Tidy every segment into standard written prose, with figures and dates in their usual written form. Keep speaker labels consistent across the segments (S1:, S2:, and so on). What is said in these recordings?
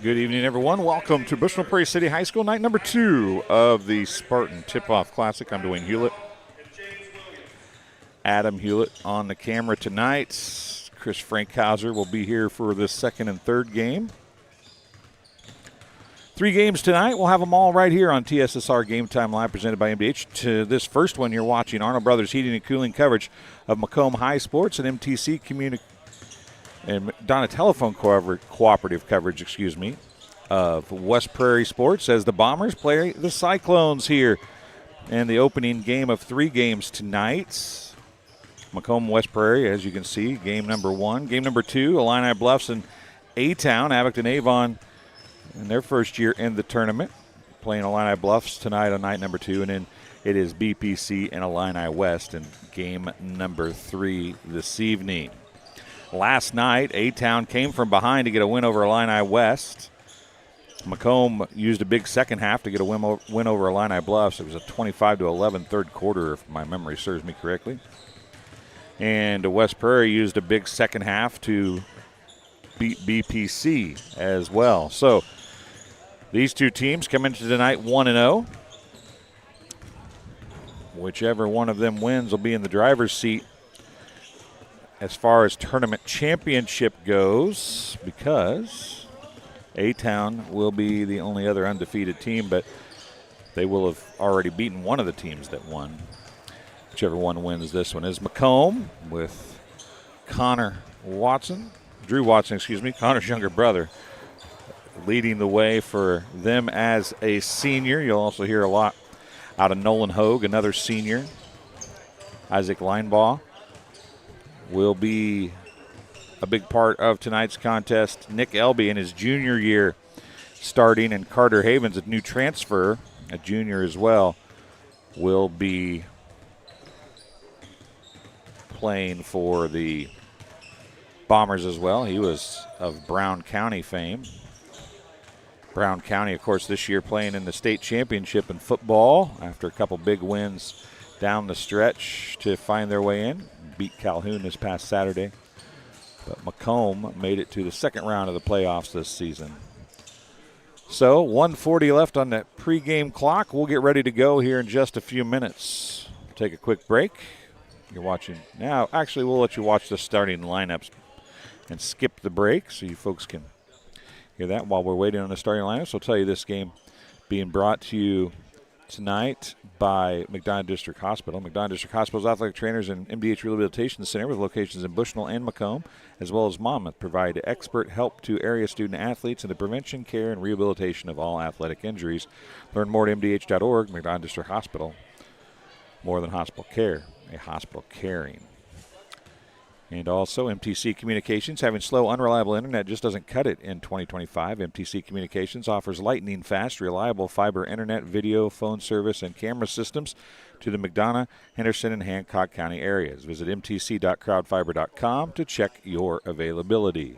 S1: Good evening, everyone. Welcome to Bushnell-Prairie City High School, night number 2 of the Spartan Tip-Off Classic. I'm Dwayne Hulett. Adam Hulett on the camera tonight. Chris Frankhauser will be here for the second and third game. 3 games tonight. We'll have them all right here on TSSR Game Time Live, presented by MDH. To this first one, you're watching Arnold Brothers Heating and Cooling coverage of Macomb High Sports and MTC and Donna Telephone Cooperative coverage, of West Prairie Sports as the Bombers play the Cyclones here in the opening game of 3 games tonight. Macomb, West Prairie, as you can see, game number 1. Game number 2, Illini Bluffs and A-Town, Abington Avon in their first year in the tournament, playing Illini Bluffs tonight on night number 2, and then it is BPC and Illini West in game number 3 this evening. Last night, A-Town came from behind to get a win over Illini West. Macomb used a big second half to get a win over Illini Bluffs. It was a 25-11 third quarter, if my memory serves me correctly. And West Prairie used a big second half to beat BPC as well. So these two teams come into tonight 1-0. Whichever one of them wins will be in the driver's seat as far as tournament championship goes, because A-Town will be the only other undefeated team, but they will have already beaten one of the teams that won. Whichever one wins this one is Macomb with Drew Watson, Connor's younger brother, leading the way for them as a senior. You'll also hear a lot out of Nolan Hogue, another senior. Isaac Linebaugh will be a big part of tonight's contest. Nick Elby in his junior year starting, and Carter Havens, a new transfer, a junior as well, will be playing for the Bombers as well. He was of Brown County fame. Brown County, of course, this year playing in the state championship in football after a couple big wins down the stretch to find their way in. Beat Calhoun this past Saturday. But Macomb made it to the second round of the playoffs this season. So 1:40 left on that pregame clock. We'll get ready to go here in just a few minutes. Take a quick break. You're watching now. Actually, we'll let you watch the starting lineups and skip the break so you folks can hear that while we're waiting on the starting lineups. I'll tell you this game being brought to you tonight by McDonough District Hospital. McDonough District Hospital's athletic trainers and MDH Rehabilitation Center with locations in Bushnell and Macomb, as well as Monmouth, provide expert help to area student athletes in the prevention, care, and rehabilitation of all athletic injuries. Learn more at MDH.org. McDonough District Hospital, more than hospital care, a hospital caring. And also MTC Communications, having slow, unreliable internet just doesn't cut it in 2025. MTC Communications offers lightning fast, reliable fiber internet, video, phone service, and camera systems to the McDonough, Henderson, and Hancock County areas. Visit mtc.crowdfiber.com to check your availability.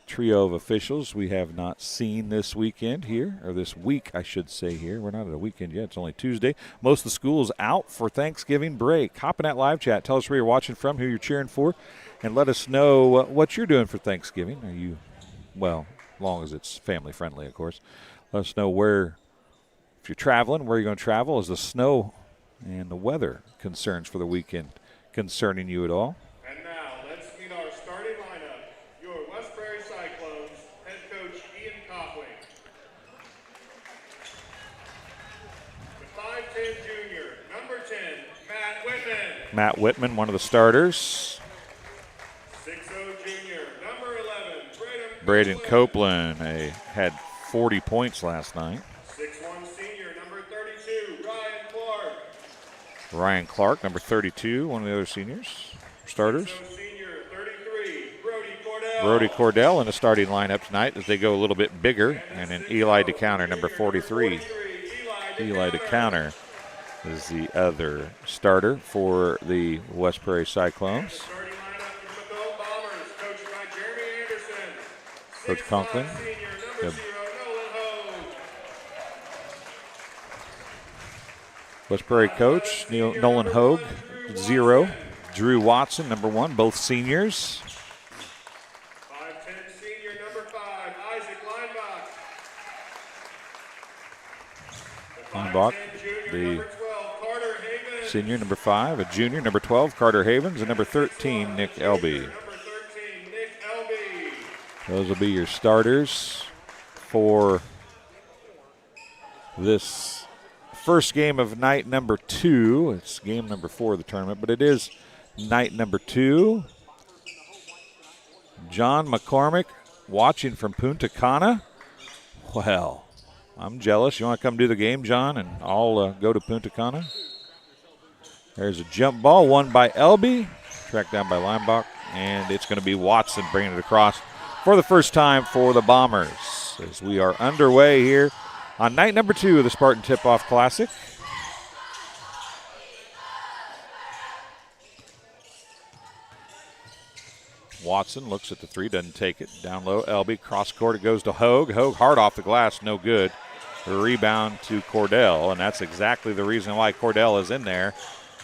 S1: Trio of officials we have not seen this weekend here, or this week, I should say here. We're not at a weekend yet. It's only Tuesday. Most of the school is out for Thanksgiving break. Hop in that live chat. Tell us where you're watching from, who you're cheering for, and let us know what you're doing for Thanksgiving. Are you, well, as long as it's family friendly, of course. Let us know where, if you're traveling, where you're going to travel. Is the snow and the weather concerns for the weekend concerning you at all? Matt Whitman, one of the starters.
S2: 6'0" junior, number 11,
S1: Braden Copeland had 40 points last night.
S2: 6'1" senior, number 32, Ryan Clark.
S1: Ryan Clark, number 32, one of the other seniors, starters.
S2: 6'0" senior, 33, Brody Cordell.
S1: Brody Cordell in the starting lineup tonight as they go a little bit bigger. And then Eli DeCounter, number 43. Eli DeCounter is the other starter for the West Prairie Cyclones.
S2: Starting lineup for the Macomb Bombers, coached by Jeremy Anderson.
S1: Coach Conklin.
S2: Senior, number 0, Nolan Hogue.
S1: West Prairie coach Nolan Hogue, 0. Drew Watson, number 1, both seniors.
S2: 5'10" senior, number
S1: Linebacker, the senior, number 5, a junior, number 12, Carter Havens, and number 13, Nick Elby. Those will be your starters for this first game of night number 2. It's game number 4 of the tournament, but it is night number 2. John McCormick watching from Punta Cana. Well, I'm jealous. You want to come do the game, John, and I'll go to Punta Cana? There's a jump ball won by Elby, tracked down by Linebacker, and it's going to be Watson bringing it across for the first time for the Bombers as we are underway here on night number 2 of the Spartan Tip-Off Classic. Watson looks at the 3, doesn't take it. Down low, Elby, cross court, it goes to Hogue. Hogue hard off the glass, no good. The rebound to Cordell, and that's exactly the reason why Cordell is in there.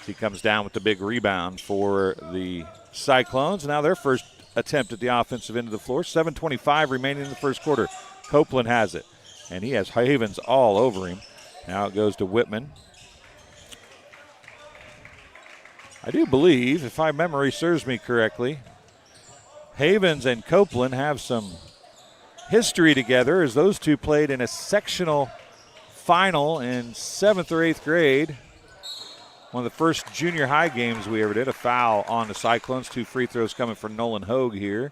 S1: He comes down with the big rebound for the Cyclones. Now their first attempt at the offensive end of the floor. 7:25 remaining in the first quarter. Copeland has it, and he has Havens all over him. Now it goes to Whitman. I do believe, if my memory serves me correctly, Havens and Copeland have some history together as those two played in a sectional final in 7th or 8th grade. One of the first junior high games we ever did. A foul on the Cyclones. 2 free throws coming for Nolan Hogue here.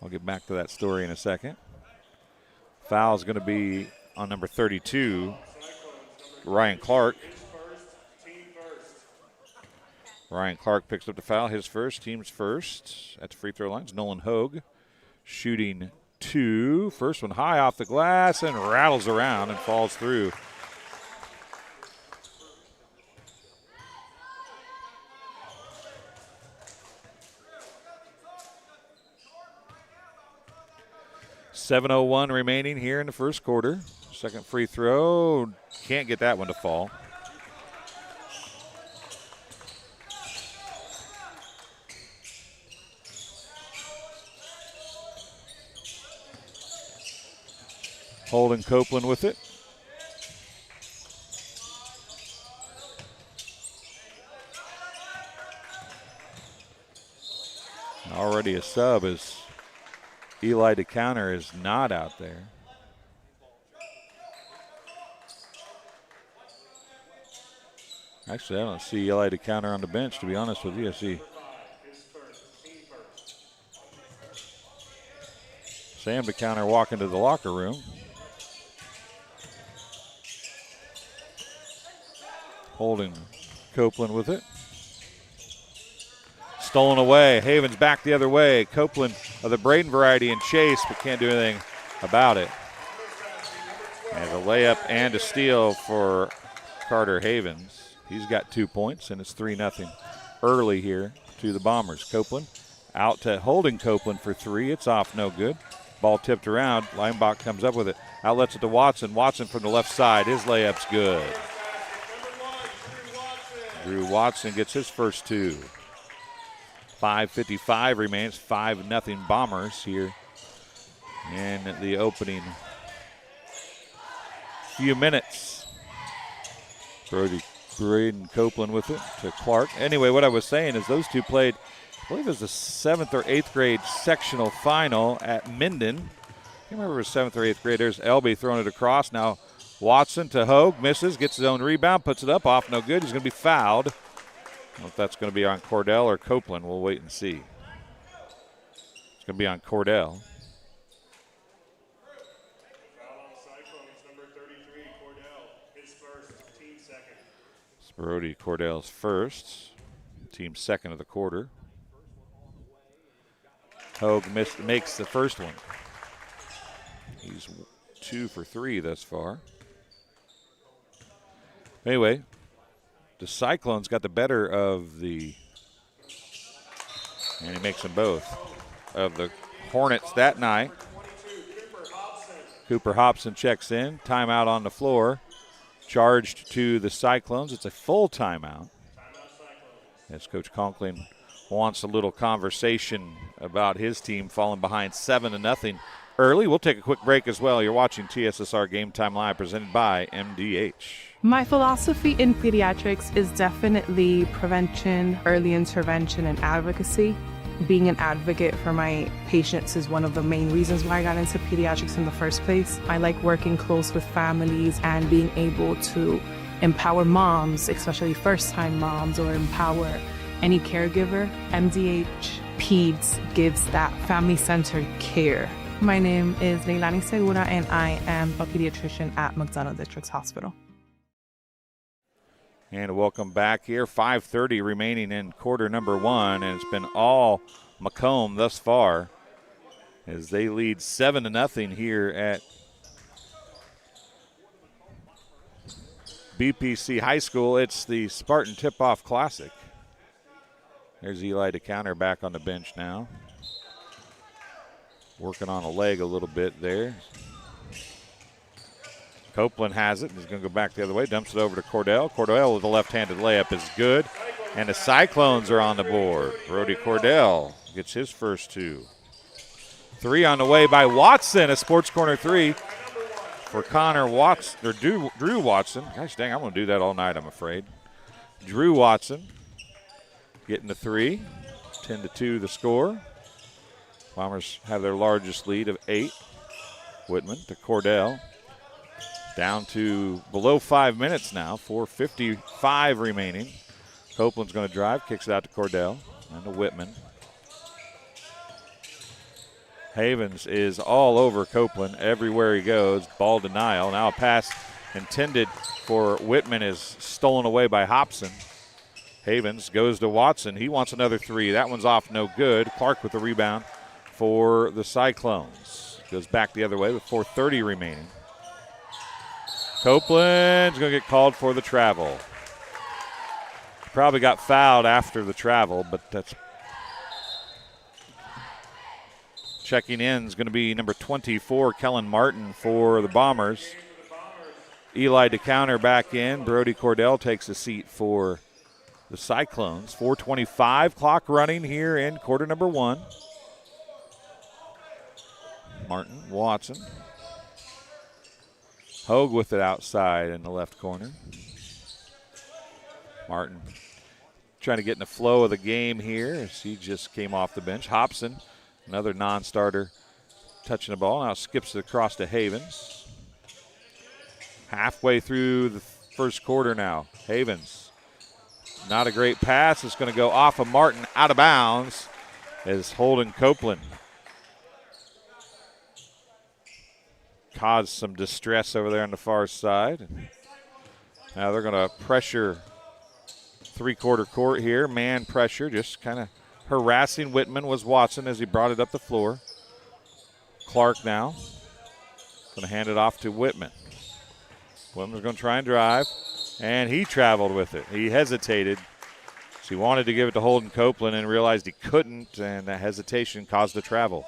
S1: I'll get back to that story in a second. Foul is going to be on number 32, Ryan Clark. Ryan Clark picks up the foul, his first, team's first. At the free throw lines, Nolan Hogue shooting 2. First one high off the glass and rattles around and falls through. .701 remaining here in the first quarter. Second free throw, can't get that one to fall. Holden Copeland with it. Already a sub as Eli DeCounter is not out there. Actually, I don't see Eli DeCounter on the bench, to be honest with you. I see Sam DeCounter walking to the locker room. Holding Copeland with it. Stolen away. Havens back the other way. Copeland of the Braden variety and chase, but can't do anything about it. And a layup and a steal for Carter Havens. He's got 2 points, and it's 3-0 early here to the Bombers. Copeland out to Holding Copeland for 3. It's off, no good. Ball tipped around. Linebach comes up with it. Outlets it to Watson. Watson from the left side. His layup's good. Drew Watson gets his first 2. 5:55 remains. 5-0 Bombers here in the opening few minutes. Braden Copeland with it to Clark. Anyway, what I was saying is those two played, I believe it was the 7th or 8th grade sectional final at Minden. I can't remember if it was 7th or 8th grade. There's Elby throwing it across. Now Watson to Hogue, misses, gets his own rebound, puts it up, off, no good. He's going to be fouled. I don't know if that's going to be on Cordell or Copeland. We'll wait and see. It's going to be on Cordell. Brody Cordell's first, team second of the quarter. Hogue makes the first one. He's 2 for 3 thus far. Anyway, the Cyclones got the better of the, and he makes them both, of the Hornets that night. Cooper Hobson checks in, timeout on the floor. Charged to the Cyclones. It's a full timeout. As Coach Conklin wants a little conversation about his team falling behind 7-0 early. We'll take a quick break as well. You're watching TSSR Game Time Live presented by MDH.
S3: My philosophy in pediatrics is definitely prevention, early intervention, and advocacy. Being an advocate for my patients is one of the main reasons why I got into pediatrics in the first place. I like working close with families and being able to empower moms, especially first-time moms, or empower any caregiver. MDH Peds gives that family-centered care. My name is Leilani Segura, and I am a pediatrician at McDonough Districts Hospital.
S1: And welcome back here. 5:30 remaining in quarter number one, and it's been all Macomb thus far as they lead 7-0 here at BPC High School. It's the Spartan Tip-Off Classic. There's Eli to counter back on the bench now. Working on a leg a little bit there. Copeland has it. He's going to go back the other way. Dumps it over to Cordell. Cordell with a left-handed layup is good. And the Cyclones are on the board. Brody Cordell gets his first two. Three on the way by Watson. A Sports Corner three for Connor Watson, or Drew Watson. Gosh dang, I'm going to do that all night, I'm afraid. Drew Watson getting the three. 10-2 the score. Bombers have their largest lead of 8. Whitman to Cordell. Down to below 5 minutes now, 4:55 remaining. Copeland's going to drive, kicks it out to Cordell and to Whitman. Havens is all over Copeland everywhere he goes. Ball denial. Now a pass intended for Whitman is stolen away by Hobson. Havens goes to Watson. He wants another three. That one's off, no good. Clark with the rebound for the Cyclones. Goes back the other way with 4:30 remaining. Copeland's going to get called for the travel. Probably got fouled after the travel, but that's checking in is going to be number 24, Kellen Martin for the Bombers. Eli to counter back in. Brody Cordell takes a seat for the Cyclones. 4:25 clock running here in quarter number one. Martin, Watson. Hogue with it outside in the left corner. Martin trying to get in the flow of the game here as he just came off the bench. Hobson, another non-starter, touching the ball. Now skips it across to Havens. Halfway through the first quarter now. Havens, not a great pass. It's going to go off of Martin, out of bounds, as Holden Copeland caused some distress over there on the far side. Now they're going to pressure three-quarter court here. Man pressure, just kind of harassing Whitman was Watson as he brought it up the floor. Clark now going to hand it off to Whitman. Whitman's going to try and drive, and he traveled with it. He hesitated. So he wanted to give it to Holden Copeland and realized he couldn't, and that hesitation caused the travel.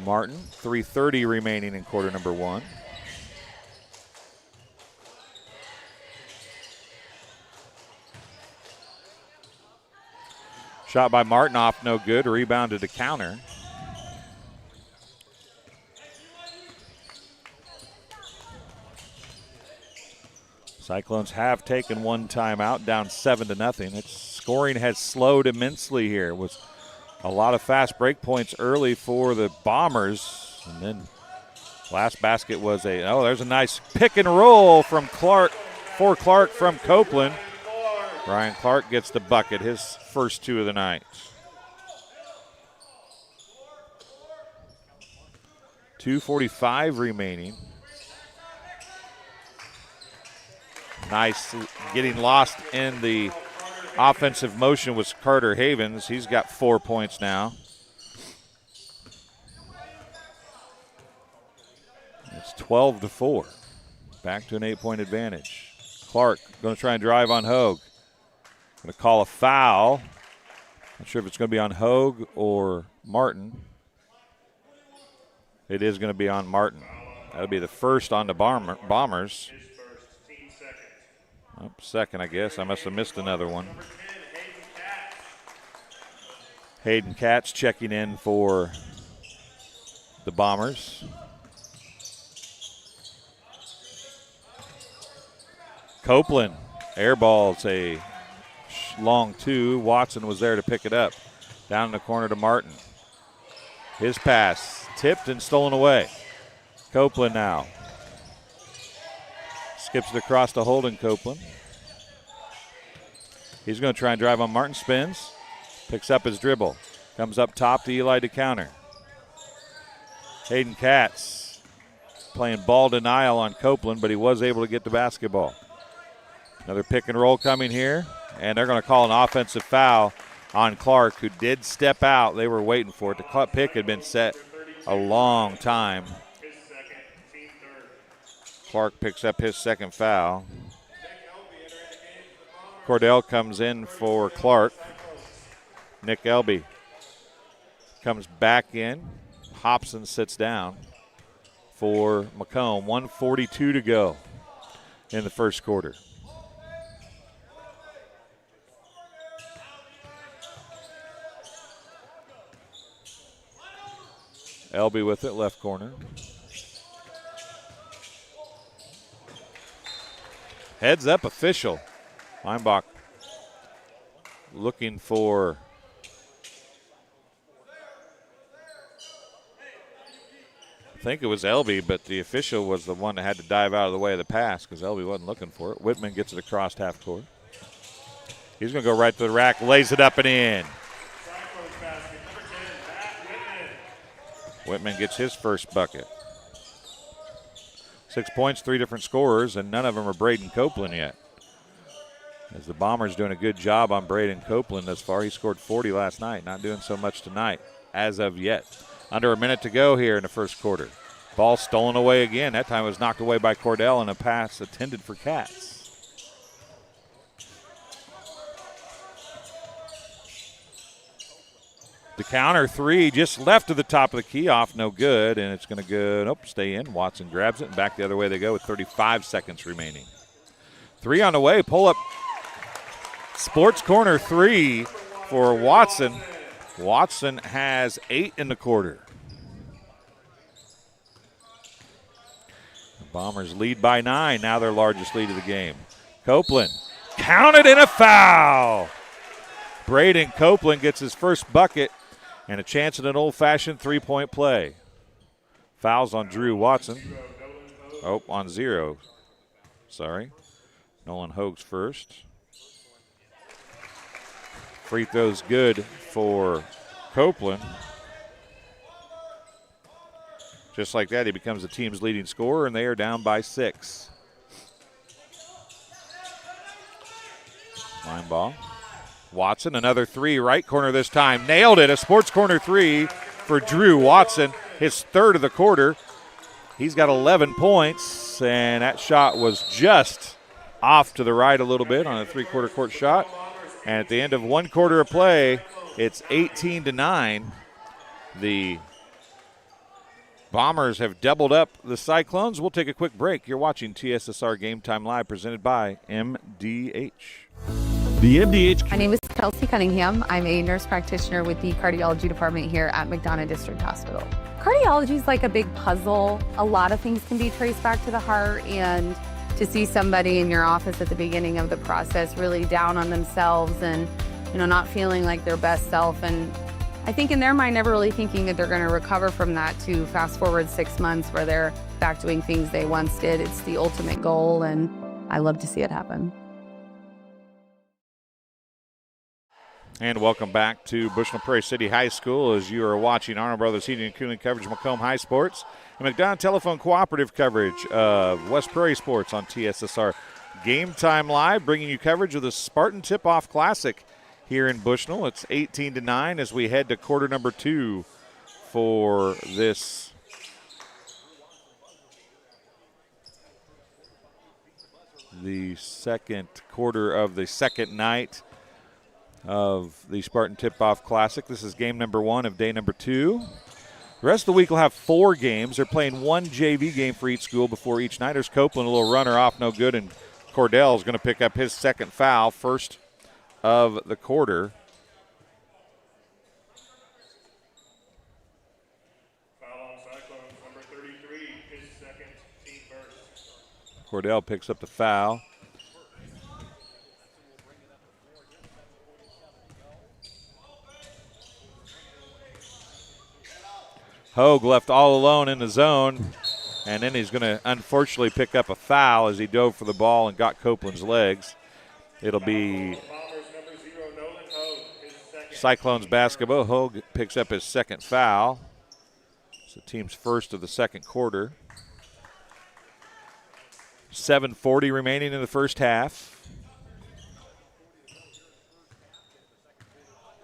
S1: Martin, 3:30 remaining in quarter number one. Shot by Martin off, no good. Rebounded to counter. Cyclones have taken one timeout, down 7-0. Its scoring has slowed immensely here with a lot of fast break points early for the Bombers. And then last basket was there's a nice pick and roll from Clark, for Clark from Copeland. Ryan Clark gets the bucket, his first two of the night. .245 remaining. Nice getting lost in the offensive motion was Carter Havens. He's got 4 points now. It's 12-4. Back to an 8-point advantage. Clark going to try and drive on Hogue. Going to call a foul. Not sure if it's going to be on Hogue or Martin. It is going to be on Martin. That'll be the first on the Bombers. Oh, second, I guess. I must have missed another one. Hayden Katz checking in for the Bombers. Copeland airballs a long two. Watson was there to pick it up. Down in the corner to Martin. His pass tipped and stolen away. Copeland now. Skips it across to Holden Copeland. He's going to try and drive on Martin. Spins. Picks up his dribble. Comes up top to Eli to counter. Hayden Katz playing ball denial on Copeland, but he was able to get the basketball. Another pick and roll coming here, and they're going to call an offensive foul on Clark, who did step out. They were waiting for it. The pick had been set a long time. Clark picks up his second foul. Cordell comes in for Clark. Nick Elby comes back in. Hobson sits down for Macomb. 1:42 to go in the first quarter. Elby with it, left corner. Heads up official. Weinbach looking for I think it was Elby, but the official was the one that had to dive out of the way of the pass because Elby wasn't looking for it. Whitman gets it across half court. He's going to go right to the rack, lays it up and in. Whitman gets his first bucket. 6 points, 3 different scorers, and none of them are Braden Copeland yet. As the Bombers doing a good job on Braden Copeland thus far. He scored 40 last night, not doing so much tonight as of yet. Under a minute to go here in the first quarter. Ball stolen away again. That time it was knocked away by Cordell and a pass intended for Katz. The counter three just left of the top of the key, off no good, and it's going to go, nope, stay in. Watson grabs it, and back the other way they go with 35 seconds remaining. Three on the way, pull up. Sports corner three for Watson. Watson has 8 in the quarter. The Bombers lead by 9, now their largest lead of the game. Copeland counted in a foul. Braden Copeland gets his first bucket and a chance at an old-fashioned three-point play. Fouls on Drew Watson. Oh, on 0. Sorry. Nolan Hogues first. Free throw's good for Copeland. Just like that, he becomes the team's leading scorer, and they are down by 6. Line ball. Watson, another three, right corner this time. Nailed it, a sports corner three for Drew Watson, his third of the quarter. He's got 11 points, and that shot was just off to the right a little bit on a three-quarter court shot. And at the end of one quarter of play, it's 18-9. The Bombers have doubled up the Cyclones. We'll take a quick break. You're watching TSSR Game Time Live, presented by MDH.
S4: The MDH.
S5: My name is Kelsey Cunningham. I'm a nurse practitioner with the cardiology department here at McDonough District Hospital. Cardiology is like a big puzzle. A lot of things can be traced back to the heart, and to see somebody in your office at the beginning of the process really down on themselves and, not feeling like their best self, and I think in their mind never really thinking that they're going to recover from that, to fast forward 6 months where they're back doing things they once did. It's the ultimate goal, and I love to see it happen.
S1: And welcome back to Bushnell-Prairie City High School as you are watching Arnold Brothers Heating and Cooling coverage of Macomb High Sports and McDonough Telephone Cooperative coverage of West Prairie Sports on TSSR Game Time Live, bringing you coverage of the Spartan Tip-Off Classic here in Bushnell. It's 18-9 as we head to quarter number 2 for this the second quarter of the second night of the Spartan Tip-Off Classic. This is game number 1 of day number 2. The rest of the week will have 4 games. They're playing 1 JV game for each school before each night. There's Copeland, a little runner off, no good, and Cordell is going to pick up his second foul, first of the quarter.
S2: Foul on Cyclones, number 33, his second, team first.
S1: Cordell picks up the foul. Hogue left all alone in the zone, and then he's going to unfortunately pick up a foul as he dove for the ball and got Copeland's legs. It'll be
S2: Bombers number 0, Nolan Hogue, his second.
S1: Cyclones basketball. Hogue picks up his second foul. It's the team's first of the second quarter. 7:40 remaining in the first half.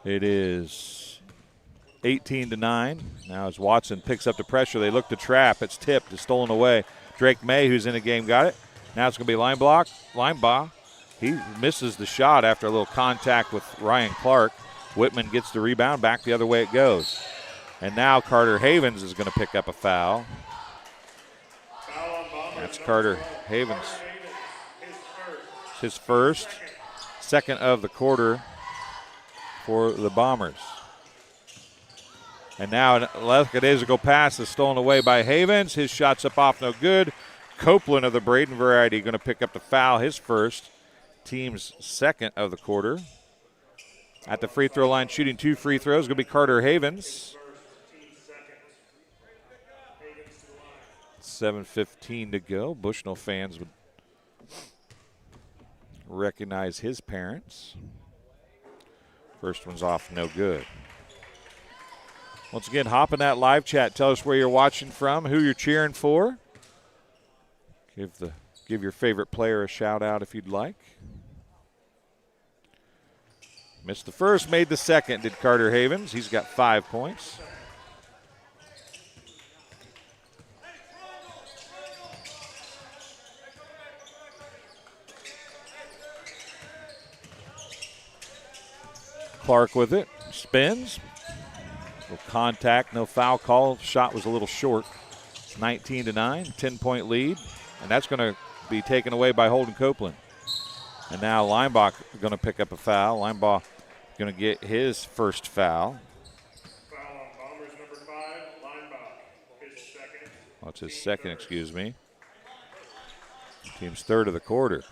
S1: It is 18-9. Now as Watson picks up the pressure, they look to trap. It's tipped. It's stolen away. Drake May, who's in the game, got it. Now it's going to be Linebaugh. He misses the shot after a little contact with Ryan Clark. Whitman gets the rebound. Back the other way it goes. And now Carter Havens is going to pick up a foul.
S2: Foul on Bombers,
S1: That's
S2: number
S1: Carter
S2: 12,
S1: Havens.
S2: his first.
S1: Second of the quarter for the Bombers. And now an lackadaisical pass is stolen away by Havens. His shot's up off, no good. Copeland of the Braden variety going to pick up the foul, his first, team's second of the quarter. At the free throw line, shooting 2 free throws, going to be Carter Havens. 7:15 to go. Bushnell fans would recognize his parents. First one's off, no good. Once again, hop in that live chat. Tell us where you're watching from, who you're cheering for. Give your favorite player a shout out if you'd like. Missed the first, made the second, did Carter Havens. He's got 5 points. Clark with it, spins. No contact, no foul call. Shot was a little short. It's 19-9, 10-point lead. And that's going to be taken away by Holden Copeland. And now Linebaugh going to pick up a foul. Linebaugh going to get his first foul.
S2: Foul on Bombers number 5, Linebaugh, his second.
S1: Well, it's his second, excuse me. Team's third of the quarter.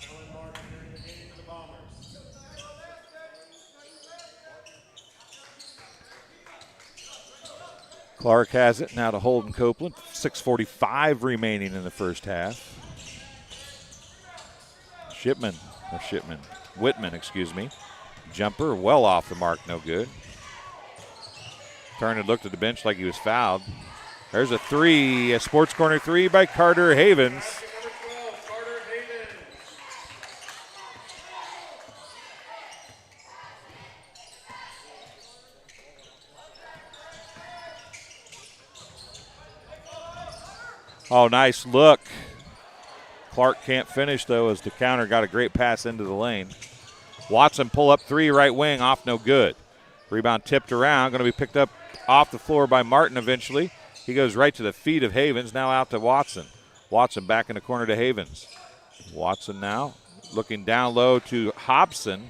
S2: Alan Martin entering the game for the Bombers.
S1: Clark has it now to Holden Copeland. 6:45 remaining in the first half. Whitman, excuse me. Jumper well off the mark, no good. Turned and looked at the bench like he was fouled. There's a three, a sports corner three by Carter Havens.
S2: Number 12, Carter Havens.
S1: Oh, nice look. Clark can't finish, though, as the counter got a great pass into the lane. Watson pull up three, right wing, off, no good. Rebound tipped around, going to be picked up off the floor by Martin eventually. He goes right to the feet of Havens, now out to Watson. Watson back in the corner to Havens. Watson now looking down low to Hobson.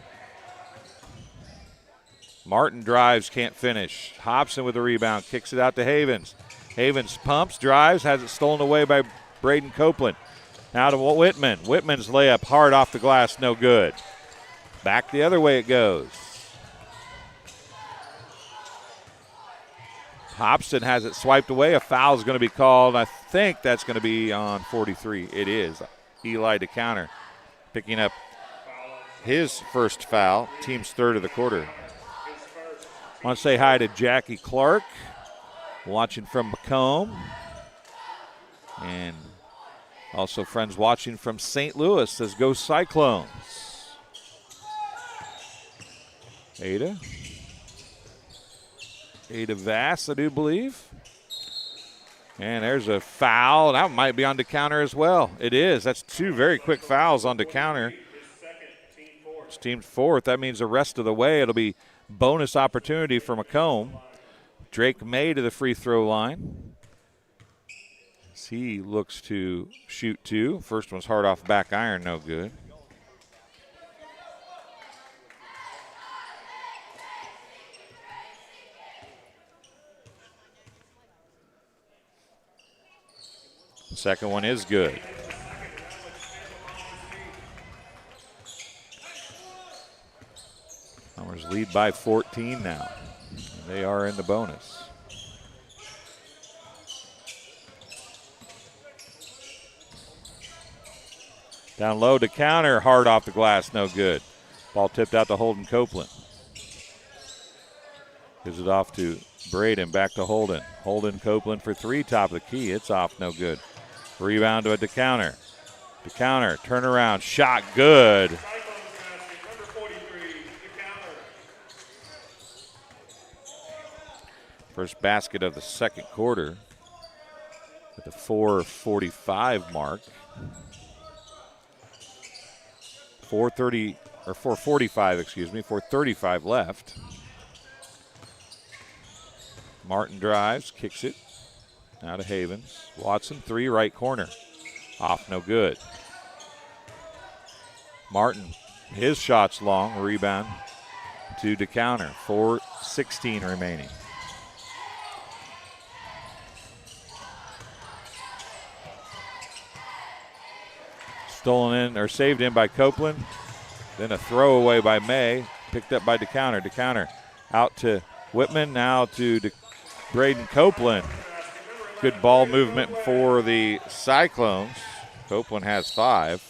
S1: Martin drives, can't finish. Hobson with the rebound, kicks it out to Havens. Havens pumps, drives, has it stolen away by Braden Copeland. Now to Whitman. Whitman's layup hard off the glass, no good. Back the other way it goes. Hobson has it swiped away. A foul is going to be called. I think that's going to be on 43. It is. Eli to counter, picking up his first foul, team's third of the quarter. I want to say hi to Jackie Clark, watching from Macomb, and also friends watching from St. Louis. Says go Cyclones. Ada Vass, I do believe. And there's a foul. That might be on the counter as well. It is. That's two very quick fouls on the counter. It's team fourth. That means the rest of the way it'll be bonus opportunity for Macomb. Drake May to the free throw line. As he looks to shoot two. First one's hard off back iron, no good. The second one is good. Bombers lead by 14 now. And they are in the bonus. Down low to counter, hard off the glass, no good. Ball tipped out to Holden Copeland. Gives it off to Braden, back to Holden. Holden Copeland for three, top of the key. It's off, no good. Rebound to DeCounter. DeCounter, turnaround, shot good.
S2: Number 43, DeCounter.
S1: First basket of the second quarter at the 4:45 mark. 4:35 left. Martin drives, kicks it. Now to Havens. Watson, three, right corner. Off, no good. Martin, his shot's long, rebound to DeCounter. 4:16 remaining. Stolen in, or saved in by Copeland. Then a throwaway by May, picked up by DeCounter. DeCounter out to Whitman, now to Braden Copeland. Good ball movement for the Cyclones. Copeland has 5.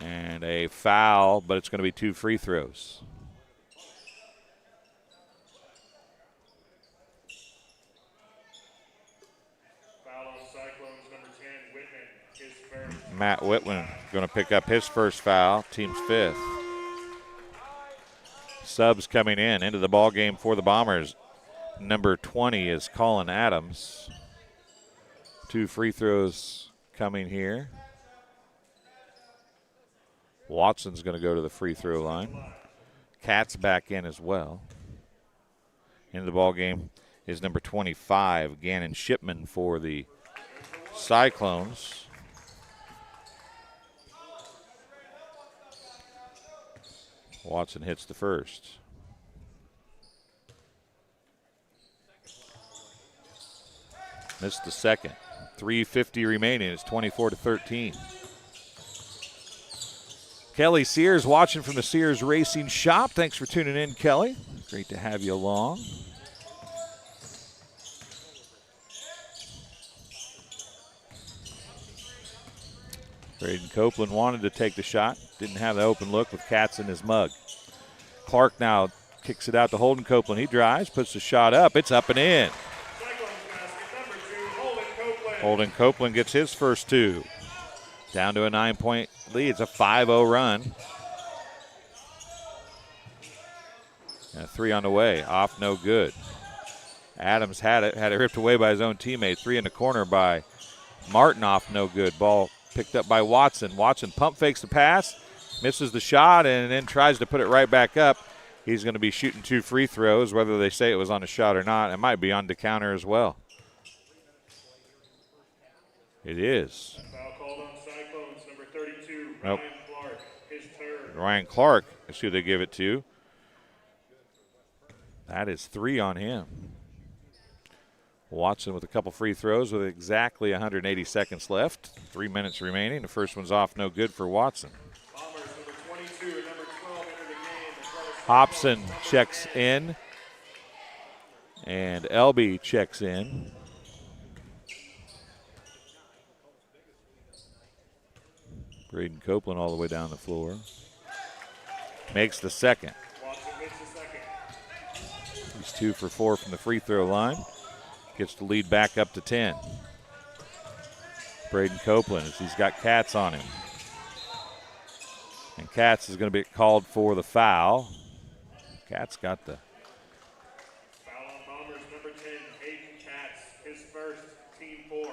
S1: And a foul, but it's going to be 2 free throws.
S2: Foul on Cyclones, number 10, Whitman, his first.
S1: Matt Whitman going to pick up his first foul, team's 5th. Subs coming into the ball game for the Bombers. Number 20 is Colin Adams. 2 free throws coming here. Watson's going to go to the free throw line. Katz back in as well. Into the ball game is number 25, Gannon Shipman for the Cyclones. Watson hits the first. Missed the second. 3:50 remaining. It's 24-13. Kelly Sears watching from the Sears Racing Shop. Thanks for tuning in, Kelly. Great to have you along. Braden Copeland wanted to take the shot. Didn't have the open look with Katz in his mug. Clark now kicks it out to Holden Copeland. He drives, puts the shot up. It's up and in. Holden Copeland gets his first 2. Down to a 9-point lead. It's a 5-0 run. And a 3 on the way. Off, no good. Adams had it ripped away by his own teammate. 3 in the corner by Martin, off, no good. Ball picked up by Watson. Watson pump fakes the pass, misses the shot, and then tries to put it right back up. He's going to be shooting 2 free throws, whether they say it was on a shot or not. It might be on DeCounter as well. It is.
S2: Foul called on Cyclones, number 32,
S1: Nope.
S2: Ryan Clark, his third.
S1: Ryan Clark is who they give it to. That is 3 on him. Watson with a couple free throws with exactly 180 seconds left. 3 minutes remaining. The first one's off, no good for Watson.
S2: Bombers, number 22 and number 12 enter the game. as well as
S1: Hobson checks in. And Elby checks in. Braden Copeland all the way down the floor. Makes the second.
S2: Watson makes the second.
S1: He's 2 for 4 from the free throw line. Gets the lead back up to 10. Braden Copeland, as he's got Katz on him. And Katz is going to be called for the foul. Katz got the
S2: Foul on Bombers, number 10, Hayden Katz, his first, team 4.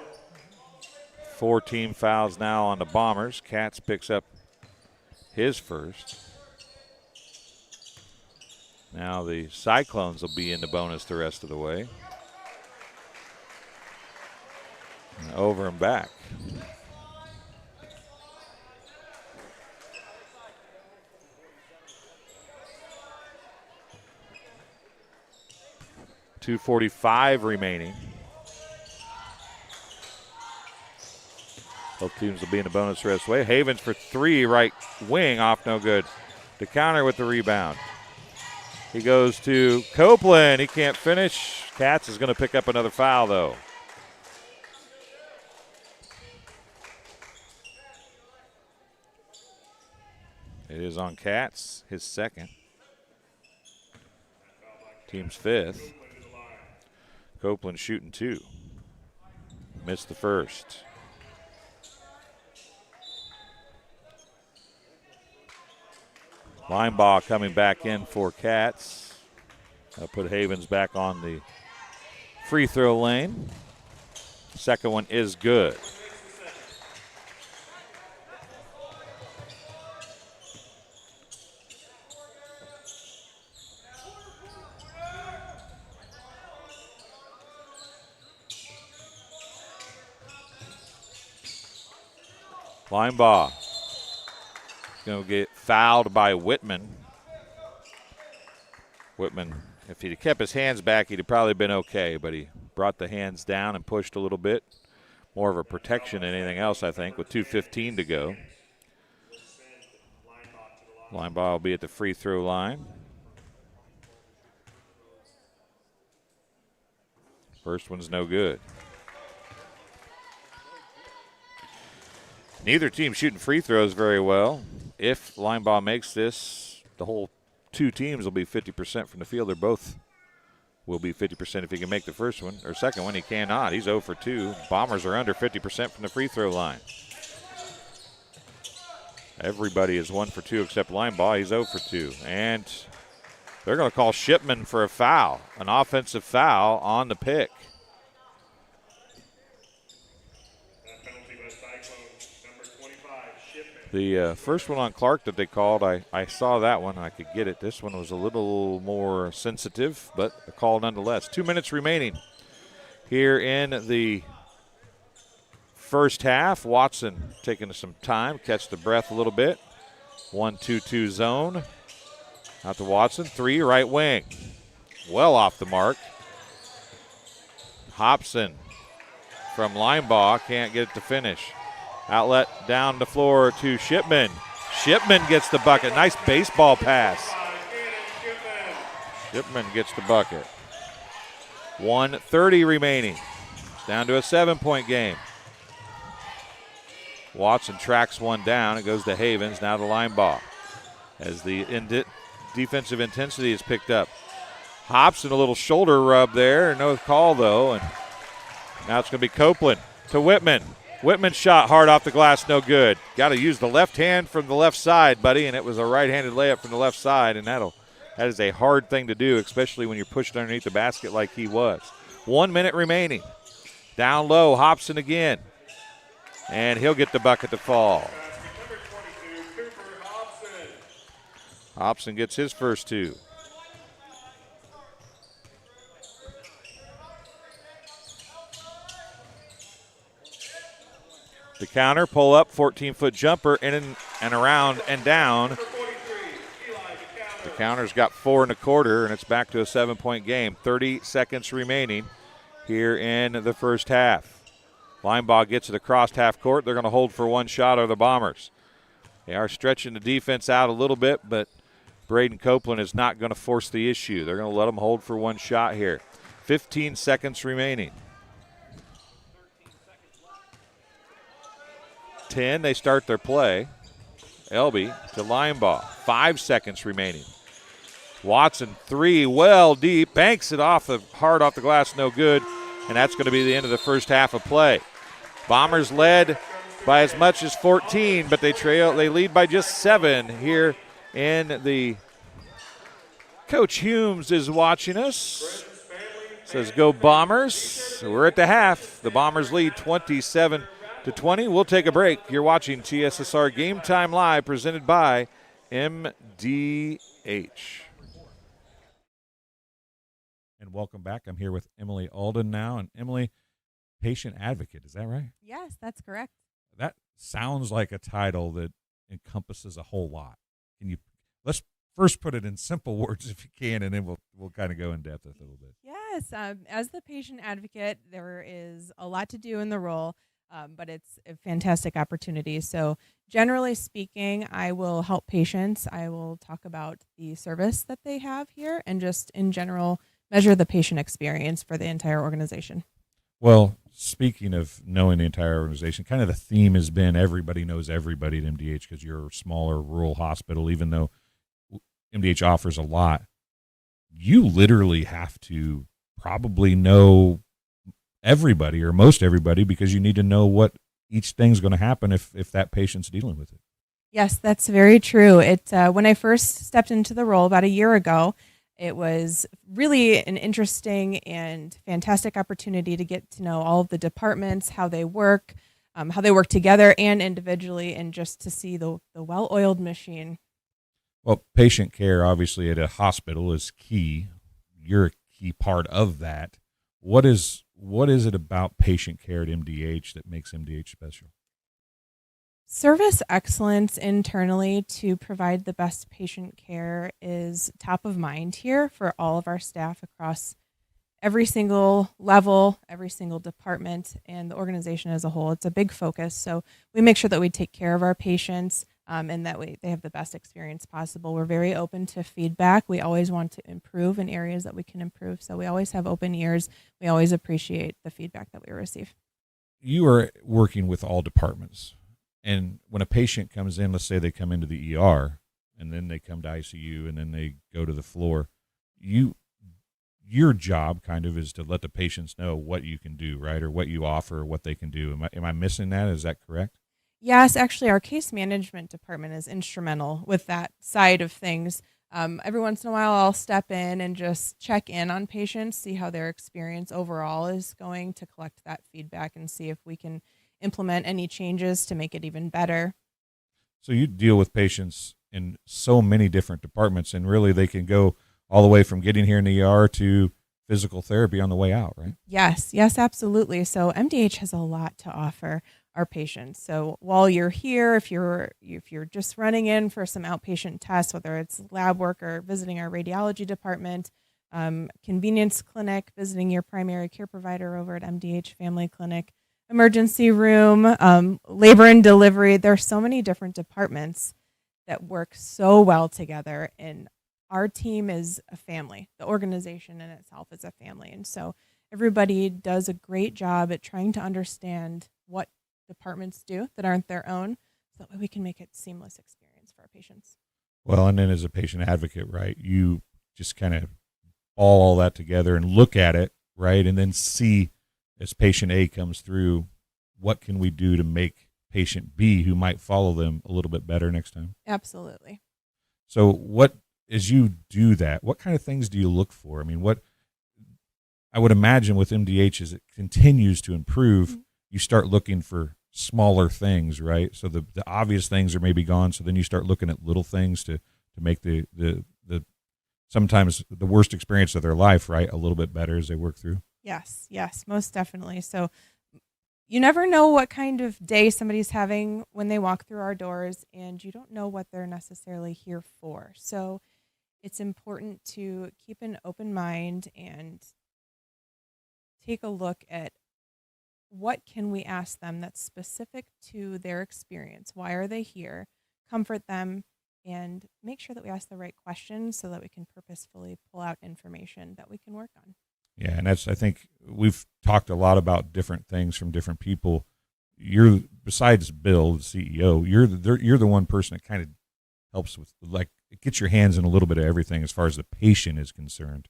S1: 4 team fouls now on the Bombers. Katz picks up his first. Now the Cyclones will be in the bonus the rest of the way. And over and back. .245 remaining. Both teams will be in the bonus the rest of the way. Havens for three, right wing, off no good. The counter with the rebound. He goes to Copeland. He can't finish. Katz is going to pick up another foul, though. It is on Katz, his second. Team's fifth. Copeland shooting two. Missed the first. Linebaugh coming back in for Katz. I'll put Havens back on the free throw lane. Second one is good. Linebaugh going to get fouled by Whitman. Whitman, if he'd kept his hands back, he'd have probably been okay, but he brought the hands down and pushed a little bit. More of a protection than anything else, I think, with 2:15 to go. Linebaugh will be at the free throw line. First one's no good. Neither team shooting free throws very well. If Linebaugh makes this, the whole two teams will be 50% from the field. They're both will be 50% if he can make the first one or second one. He cannot. He's 0 for 2. Bombers are under 50% from the free throw line. Everybody is 1 for 2 except Linebaugh. He's 0 for 2. And they're going to call Shipman for a foul, an offensive foul on the pick. The first one on Clark that they called, I saw that one. I could get it. This one was a little more sensitive, but a call nonetheless. 2 minutes remaining here in the first half. Watson taking some time, catch the breath a little bit. 1-2-2 zone. Out to Watson. 3, right wing. Well off the mark. Hobson from Linebaugh can't get it to finish. Outlet down the floor to Shipman. Shipman gets the bucket. Nice baseball pass. Shipman gets the bucket. 1:30 remaining. It's down to a 7-point game. Watson tracks one down. It goes to Havens, now to Linebaugh. As the defensive intensity is picked up. Hobson, a little shoulder rub there. No call, though. And now it's going to be Copeland to Whitman. Whitman shot hard off the glass, no good. Got to use the left hand from the left side, buddy, and it was a right-handed layup from the left side, and that is a hard thing to do, especially when you're pushed underneath the basket like he was. 1 minute remaining. Down low, Hobson again, and he'll get the bucket to fall. Hobson gets his first two. The counter, pull up, 14-foot jumper, in and around and down. The counter's got 4 1/4, and it's back to a 7-point game. 30 seconds remaining here in the first half. Linebaugh gets it across half court. They're going to hold for one shot of the Bombers. They are stretching the defense out a little bit, but Braden Copeland is not going to force the issue. They're going to let them hold for one shot here. 15 seconds remaining. 10, they start their play. Elby to Linebaugh. 5 seconds remaining. Watson, 3, well deep. Banks it hard off the glass, no good. And that's going to be the end of the first half of play. Bombers led by as much as 14, but they lead by just 7 here in the Coach Humes is watching us. Says go Bombers. So we're at the half. The Bombers lead 27-20. We'll take a break. You're watching TSSR Game Time Live, presented by MDH.
S4: and welcome back. I'm here with Emily Alden now. And Emily, patient advocate, is that right?
S6: Yes, that's correct.
S4: That sounds like a title that encompasses a whole lot. Let's first put it in simple words if you can, and then we'll kind of go in depth with it a little bit.
S6: Yes, as the patient advocate, there is a lot to do in the role, but it's a fantastic opportunity. So generally speaking, I will help patients. I will talk about the service that they have here and just in general measure the patient experience for the entire organization.
S4: Well, speaking of knowing the entire organization, kind of the theme has been everybody knows everybody at MDH because you're a smaller rural hospital, even though MDH offers a lot. You literally have to probably know everybody or most everybody because you need to know what each thing's going to happen if that patient's dealing with it.
S6: Yes, that's very true. When I first stepped into the role about a year ago, it was really an interesting and fantastic opportunity to get to know all of the departments, how they work together and individually, and just to see the well-oiled machine.
S4: Well, patient care, obviously, at a hospital is key. You're a key part of that. What is it about patient care at MDH that makes MDH special?
S6: Service excellence internally to provide the best patient care is top of mind here for all of our staff across every single level, every single department, and the organization as a whole. It's a big focus. So we make sure that we take care of our patients and that they have the best experience possible. We're very open to feedback. We always want to improve in areas that we can improve. So we always have open ears. We always appreciate the feedback that we receive.
S4: You are working with all departments. And when a patient comes in, let's say they come into the ER and then they come to ICU and then they go to the floor, your job kind of is to let the patients know what you can do, right? Or what you offer, or what they can do. Am I missing that? Is that correct?
S6: Yes, actually, our case management department is instrumental with that side of things. Every once in a while, I'll step in and just check in on patients, see how their experience overall is going, to collect that feedback and see if we can implement any changes to make it even better.
S4: So you deal with patients in so many different departments, and really they can go all the way from getting here in the ER to physical therapy on the way out, right?
S6: Yes, absolutely. So MDH has a lot to offer our patients. So while you're here, if you're just running in for some outpatient tests, whether it's lab work or visiting our radiology department, convenience clinic, visiting your primary care provider over at MDH Family Clinic, emergency room, labor and delivery. There are so many different departments that work so well together, and our team is a family. The organization in itself is a family, and so everybody does a great job at trying to understand what departments do that aren't their own, so that way we can make it a seamless experience for our patients.
S4: Well, and then as a patient advocate, right, you just kind of all that together and look at it, right, and then see as patient A comes through, what can we do to make patient B, who might follow them, a little bit better next time?
S6: Absolutely.
S4: So as you do that, what kind of things do you look for? I mean, what I would imagine with MDH as it continues to improve, you start looking for smaller things, right? So the obvious things are maybe gone. So then you start looking at little things to make the sometimes the worst experience of their life, right, a little bit better as they work through.
S6: Yes, most definitely. So you never know what kind of day somebody's having when they walk through our doors, and you don't know what they're necessarily here for. So it's important to keep an open mind and take a look at what can we ask them that's specific to their experience. Why are they here? Comfort them and make sure that we ask the right questions so that we can purposefully pull out information that we can work on.
S4: Yeah, and I think we've talked a lot about different things from different people. Besides Bill, the CEO, you're the one person that kind of helps with, like, it gets your hands in a little bit of everything as far as the patient is concerned.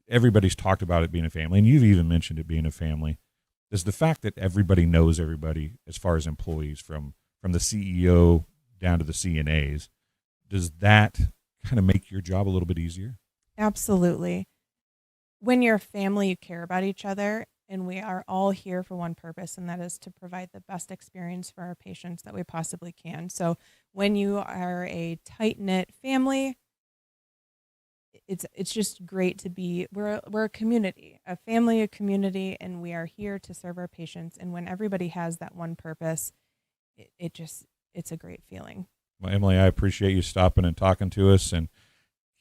S4: Everybody's talked about it being a family, and you've even mentioned it being a family. Does the fact that everybody knows everybody as far as employees, from the CEO down to the CNAs, does that kind of make your job a little bit easier?
S6: Absolutely. When you're a family, you care about each other, and we are all here for one purpose, and that is to provide the best experience for our patients that we possibly can. So when you are a tight-knit family, it's just great to be. We're a community, a family, a community, and we are here to serve our patients. And when everybody has that one purpose, it's a great feeling.
S4: Well, Emily, I appreciate you stopping and talking to us, and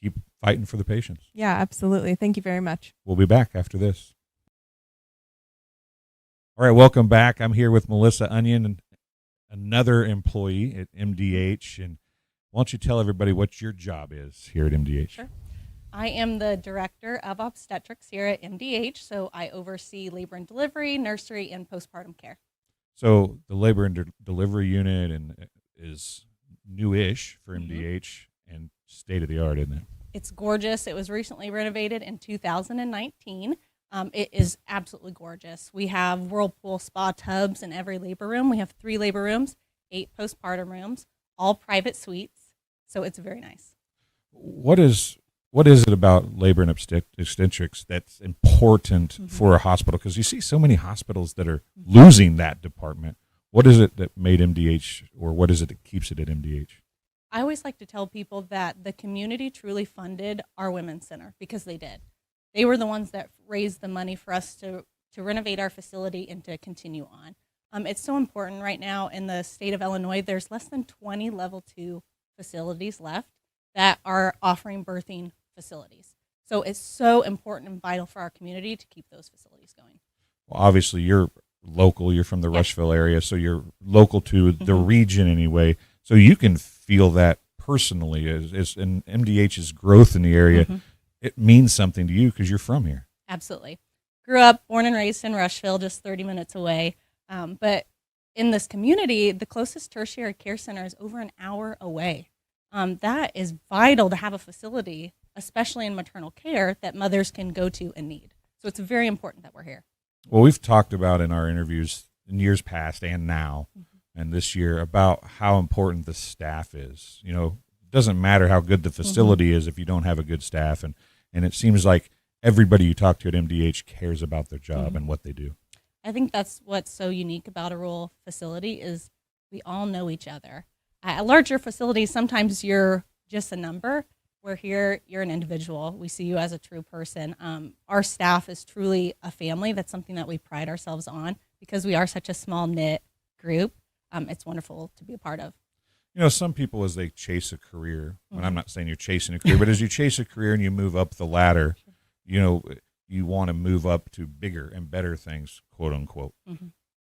S4: keep fighting for the patients.
S6: Yeah, absolutely. Thank you very much.
S4: We'll be back after this. All right, welcome back. I'm here with Melissa Onion, another employee at MDH. And why don't you tell everybody what your job is here at MDH?
S7: Sure. I am the director of obstetrics here at MDH, so I oversee labor and delivery, nursery, and postpartum care.
S4: So the labor and delivery unit is newish for MDH and state of the art, isn't it?
S7: It's gorgeous. It was recently renovated in 2019. It is absolutely gorgeous. We have whirlpool spa tubs in every labor room. We have 3 labor rooms, 8 postpartum rooms, all private suites. So it's very nice.
S4: What is it about labor and obstetrics that's important for a hospital? Because you see so many hospitals that are losing that department. What is it that made MDH, or what is it that keeps it at MDH?
S7: I always like to tell people that the community truly funded our women's center, because they did. They were the ones that raised the money for us to renovate our facility and to continue on. It's so important right now in the state of Illinois. There's less than 20 level 2 facilities left that are offering birthing facilities. So it's so important and vital for our community to keep those facilities going.
S4: Well, obviously, you're local. You're from the Rushville area, so you're local to the region anyway. So you can feel that personally as in MDH's growth in the area. It means something to you because you're from here.
S7: Absolutely. Grew up, born and raised in Rushville, just 30 minutes away. But in this community, the closest tertiary care center is over an hour away. That is vital to have a facility, especially in maternal care, that mothers can go to and need. So it's very important that we're here.
S4: Well, we've talked about in our interviews in years past and now and this year about how important the staff is. You know, it doesn't matter how good the facility is if you don't have a good staff. And it seems like everybody you talk to at MDH cares about their job and what they do.
S7: I think that's what's so unique about a rural facility is we all know each other. At larger facilities, sometimes you're just a number. We're here, you're an individual. We see you as a true person. Our staff is truly a family. That's something that we pride ourselves on because we are such a small knit group. It's wonderful to be a part of.
S4: You know, some people, as they chase a career, and I'm not saying you're chasing a career, but as you chase a career and you move up the ladder, you know, you want to move up to bigger and better things, quote unquote.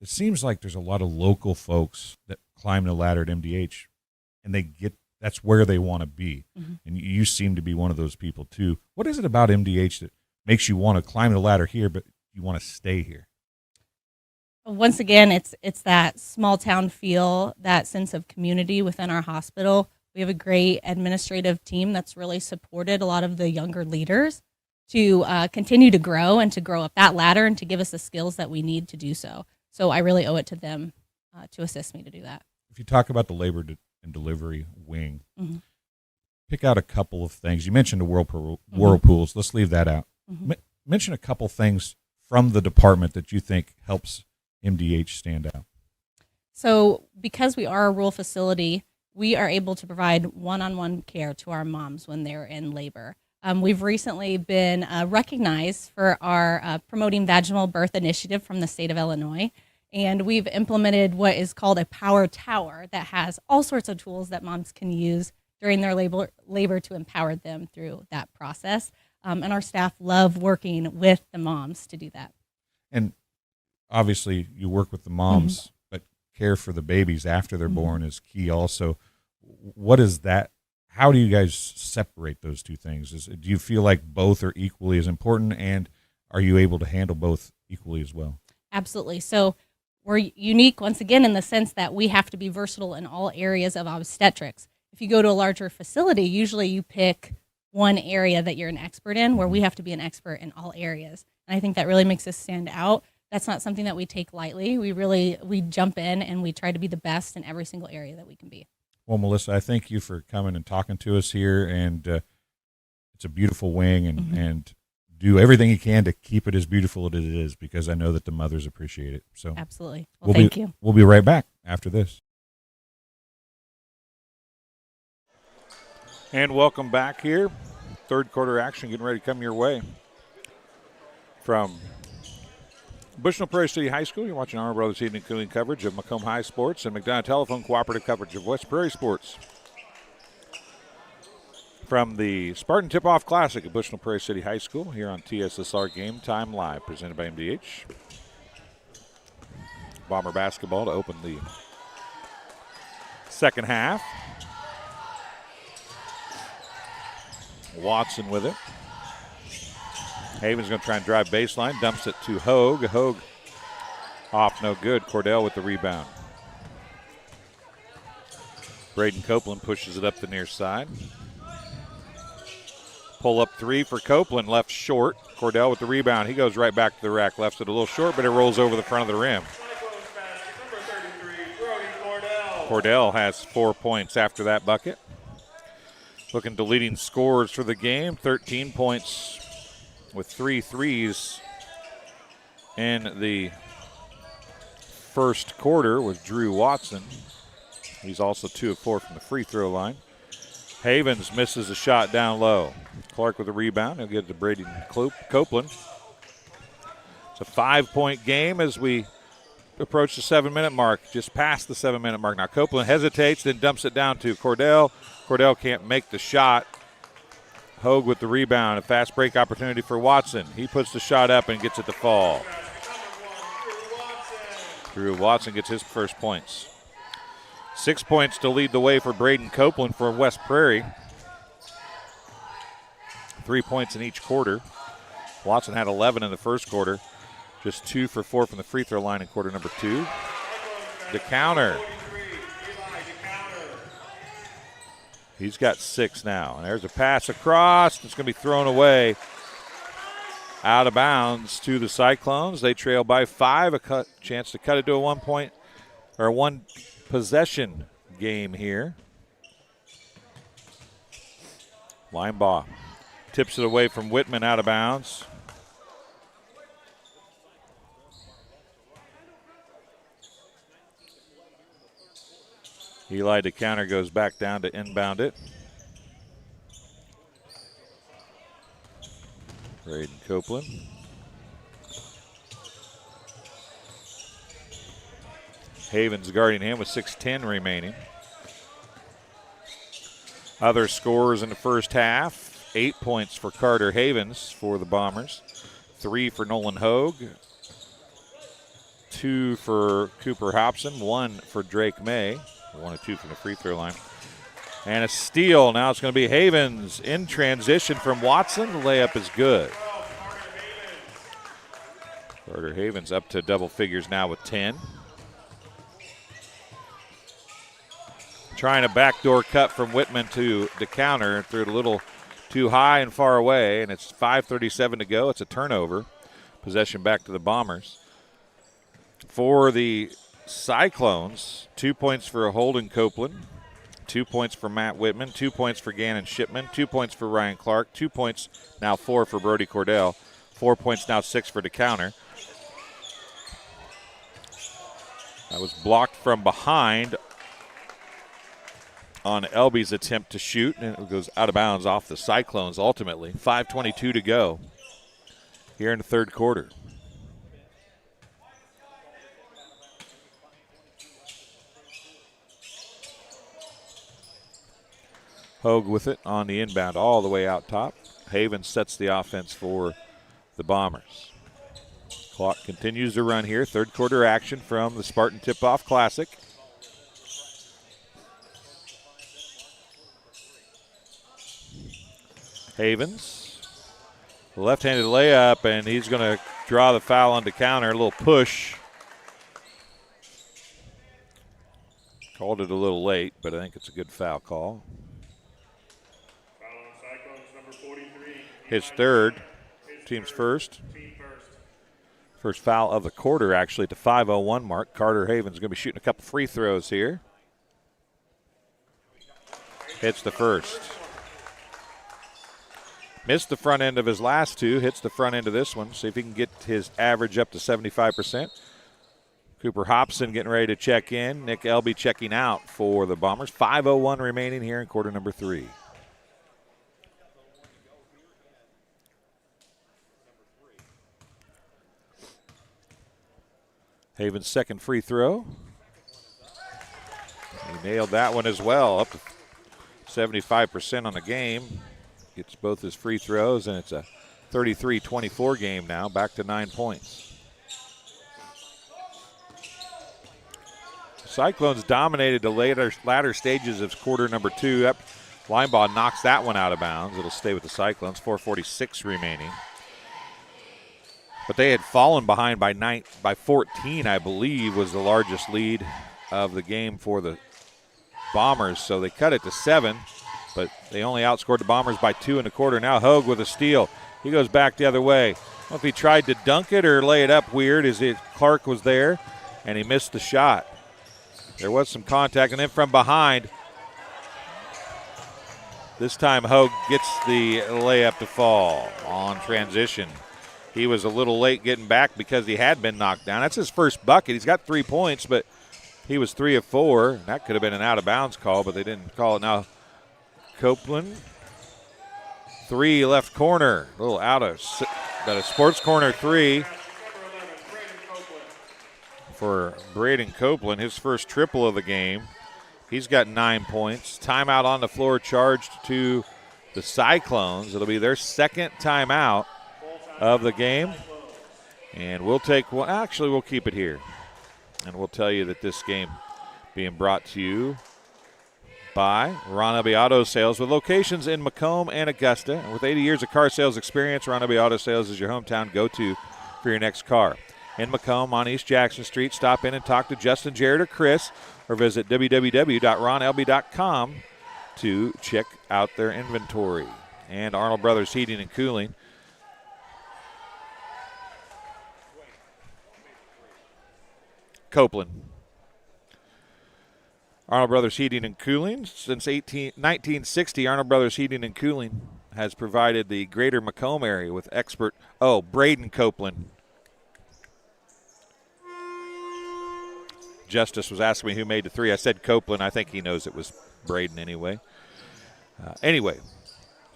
S4: It seems like there's a lot of local folks that climb the ladder at MDH and that's where they want to be. And you seem to be one of those people too. What is it about MDH that makes you want to climb the ladder here, but you want to stay here?
S7: Once again, it's that small town feel, that sense of community within our hospital. We have a great administrative team that's really supported a lot of the younger leaders to continue to grow and to grow up that ladder and to give us the skills that we need to do so. So I really owe it to them to assist me to do that.
S4: If you talk about the labor and delivery wing, pick out a couple of things. You mentioned the whirlpools. Let's leave that out. Mention a couple things from the department that you think helps MDH stand out.
S7: So because we are a rural facility, we are able to provide one-on-one care to our moms when they're in labor. We've recently been recognized for our Promoting Vaginal Birth initiative from the state of Illinois. And we've implemented what is called a power tower that has all sorts of tools that moms can use during their labor to empower them through that process. And our staff love working with the moms to do that.
S4: And obviously you work with the moms, but care for the babies after they're born is key also. What is that? How do you guys separate those two things? Do you feel like both are equally as important, and are you able to handle both equally as well?
S7: Absolutely. So we're unique, once again, in the sense that we have to be versatile in all areas of obstetrics. If you go to a larger facility, usually you pick one area that you're an expert in, where we have to be an expert in all areas. And I think that really makes us stand out. That's not something that we take lightly. We jump in and we try to be the best in every single area that we can be.
S4: Well, Melissa, I thank you for coming and talking to us here, and it's a beautiful wing, and do everything you can to keep it as beautiful as it is, because I know that the mothers appreciate it. So
S7: absolutely. Well, thank you.
S4: We'll be right back after this.
S1: And welcome back here third quarter action getting ready to come your way from Bushnell-Prairie City High School. You're watching Armour Brothers Heating and Cooling coverage of Macomb High Sports and McDonough Telephone cooperative coverage of West Prairie Sports. From the Spartan Tip-Off Classic at Bushnell-Prairie City High School here on TSSR Game Time Live, presented by MDH. Bomber basketball to open the second half. Watson with it. Haven's going to try and drive baseline. Dumps it to Hogue. Hogue off, no good. Cordell with the rebound. Braden Copeland pushes it up the near side. Pull up three for Copeland, left short. Cordell with the rebound. He goes right back to the rack. Left it a little short, but it rolls over the front of the rim. Cordell has 4 points after that bucket. Looking to leading scorers for the game. 13 points with 3 threes in the first quarter with Drew Watson. He's also 2 of 4 from the free throw line. Havens misses a shot down low. Clark with a rebound. He'll get it to Brady Copeland. It's a 5-point game as we approach the 7-minute mark, just past the 7-minute mark. Now Copeland hesitates, then dumps it down to Cordell. Cordell can't make the shot. Hogue with the rebound. A fast break opportunity for Watson. He puts the shot up and gets it to fall. Drew Watson gets his first points. 6 points to lead the way for Braden Copeland for West Prairie. 3 points in each quarter. Watson had 11 in the first quarter. Just 2 for 4 from the free throw line in quarter number 2. The counter. He's got 6 now. And there's a pass across. It's going to be thrown away. Out of bounds to the Cyclones. They trail by 5. A chance to cut it to a 1 point or 1 possession game here. Linebaugh tips it away from Whitman out of bounds. Eli DeCounter goes back down to inbound it. Braden Copeland. Havens guarding him with 6:10 remaining. Other scorers in the first half. 8 points for Carter Havens for the Bombers. 3 for Nolan Hogue. 2 for Cooper Hobson. 1 for Drake May. 1 of 2 from the free throw line. And a steal. Now it's going to be Havens in transition from Watson. The layup is good. Carter Havens up to double figures now with 10. Trying a backdoor cut from Whitman to DeCounter. Threw it a little too high and far away, and it's 5:37 to go. It's a turnover. Possession back to the Bombers. For the Cyclones, 2 points for Holden Copeland, 2 points for Matt Whitman, 2 points for Gannon Shipman, 2 points for Ryan Clark, 2 points, now 4 for Brody Cordell, 4 points, now 6 for DeCounter. That was blocked from behind on Elby's attempt to shoot, and it goes out of bounds off the Cyclones ultimately. 5:22 to go here in the third quarter. Hogue with it on the inbound all the way out top. Havens sets the offense for the Bombers. Clock continues to run here. Third quarter action from the Spartan Tip-Off Classic. Havens, left-handed layup, and he's going to draw the foul on DeCounter. A little push. Called it a little late, but I think it's a good foul call. His third, team's first. First foul of the quarter, actually, at the 5:01 mark. Carter Havens going to be shooting a couple free throws here. Hits the first. Missed the front end of his last 2, hits the front end of this one. See if he can get his average up to 75%. Cooper Hobson getting ready to check in. Nick Elby checking out for the Bombers. 5:01 remaining here in quarter number 3. Haven's second free throw. He nailed that one as well, up to 75% on the game. Gets both his free throws, and it's a 33-24 game now, back to 9 points. Cyclones dominated the latter stages of quarter number 2. That line ball knocks that one out of bounds. It'll stay with the Cyclones, 4:46 remaining. But they had fallen behind by 14, I believe, was the largest lead of the game for the Bombers. So they cut it to 7, but they only outscored the Bombers by 2 in the quarter. Now Hogue with a steal. He goes back the other way. I don't know if he tried to dunk it or lay it up weird as Clark was there, and he missed the shot. There was some contact, and then from behind, this time Hogue gets the layup to fall on transition. He was a little late getting back because he had been knocked down. That's his first bucket. He's got 3 points, but he was 3 of 4. That could have been an out-of-bounds call, but they didn't call it. Now Copeland, 3 left corner, a little out of, but a sports corner 3 for Braden Copeland, his first triple of the game. He's got 9 points. Timeout on the floor charged to the Cyclones. It'll be their second timeout of the game. And we'll take one. Actually, we'll keep it here. And we'll tell you that this game being brought to you by Ron Elby Auto Sales, with locations in Macomb and Augusta. And with 80 years of car sales experience, Ron Elby Auto Sales is your hometown go-to for your next car. In Macomb on East Jackson Street, stop in and talk to Justin, Jared, or Chris, or visit www.ronelby.com to check out their inventory. And Arnold Brothers Heating and Cooling. Copeland. Arnold Brothers Heating and Cooling. Since 1960, Arnold Brothers Heating and Cooling has provided the greater Macomb area with expert, Braden Copeland. Justice was asking me who made the 3. I said Copeland. I think he knows it was Braden anyway.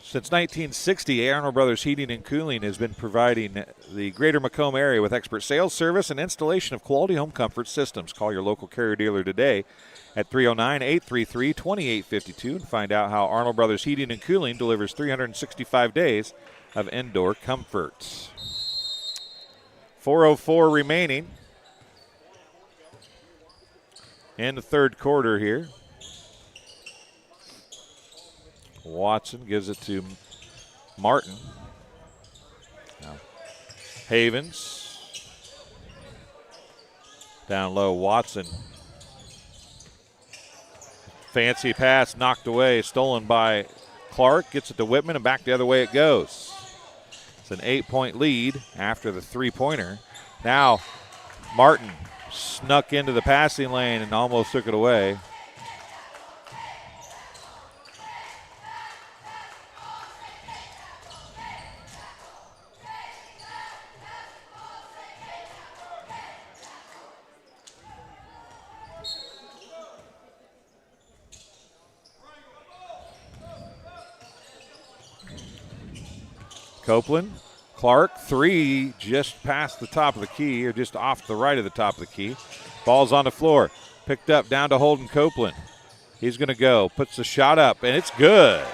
S1: Since 1960, Arnold Brothers Heating and Cooling has been providing the greater Macomb area with expert sales, service, and installation of quality home comfort systems. Call your local Carrier dealer today at 309-833-2852 and find out how Arnold Brothers Heating and Cooling delivers 365 days of indoor comfort. 4:04 remaining in the third quarter here. Watson gives it to Martin. Now Havens. Down low, Watson. Fancy pass knocked away, stolen by Clark. Gets it to Whitman, and back the other way it goes. It's an 8-point lead after the 3-pointer. Now Martin snuck into the passing lane and almost took it away. Copeland, Clark, 3 just past the top of the key, or just off the right of the top of the key. Ball's on the floor, picked up down to Holden Copeland. He's going to go, puts the shot up, and it's good.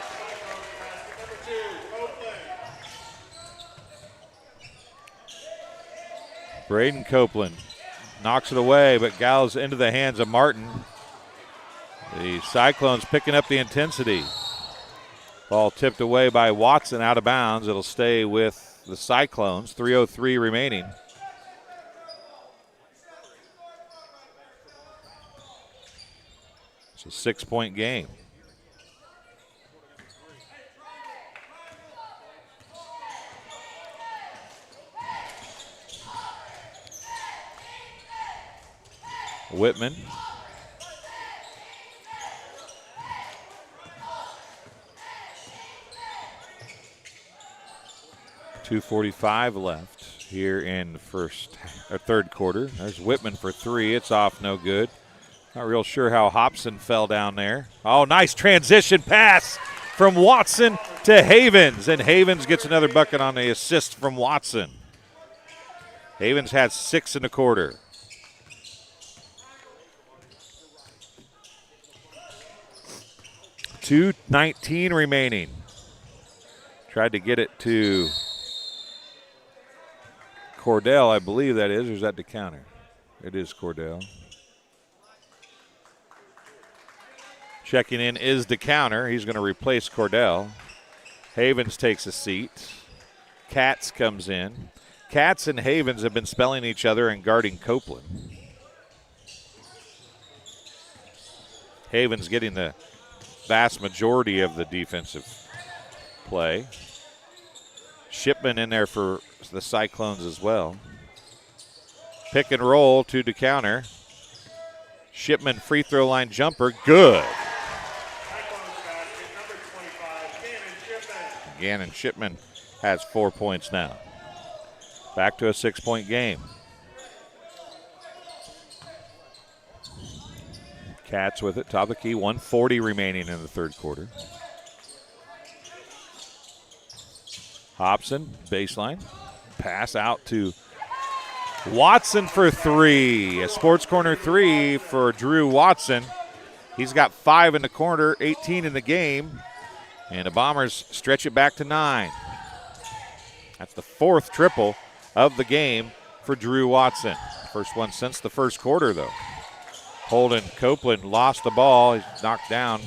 S1: Braden Copeland knocks it away, but gallows into the hands of Martin. The Cyclones picking up the intensity. Ball tipped away by Watson out of bounds. It'll stay with the Cyclones. 3:03 remaining. It's a 6-point game. Whitman. .245 left here in the third quarter. There's Whitman for 3. It's off, no good. Not real sure how Hobson fell down there. Oh, nice transition pass from Watson to Havens, and Havens gets another bucket on the assist from Watson. Havens had 6 in the quarter. 2:19 remaining. Tried to get it to Cordell, I believe that is, or is that the counter? It is Cordell. Checking in is the counter. He's going to replace Cordell. Havens takes a seat. Katz comes in. Katz and Havens have been spelling each other and guarding Copeland. Havens getting the vast majority of the defensive play. Shipman in there for the Cyclones as well. Pick and roll to the counter. Shipman free throw line jumper, good. Gannon Shipman has 4 points now. Back to a 6-point game. Cats with it, top of the key, 1:40 remaining in the third quarter. Hobson, baseline, pass out to Watson for three. A sports corner three for Drew Watson. He's got 5 in the corner, 18 in the game, and the Bombers stretch it back to 9. That's the 4th triple of the game for Drew Watson. First one since the first quarter, though. Holden Copeland lost the ball. He's knocked down.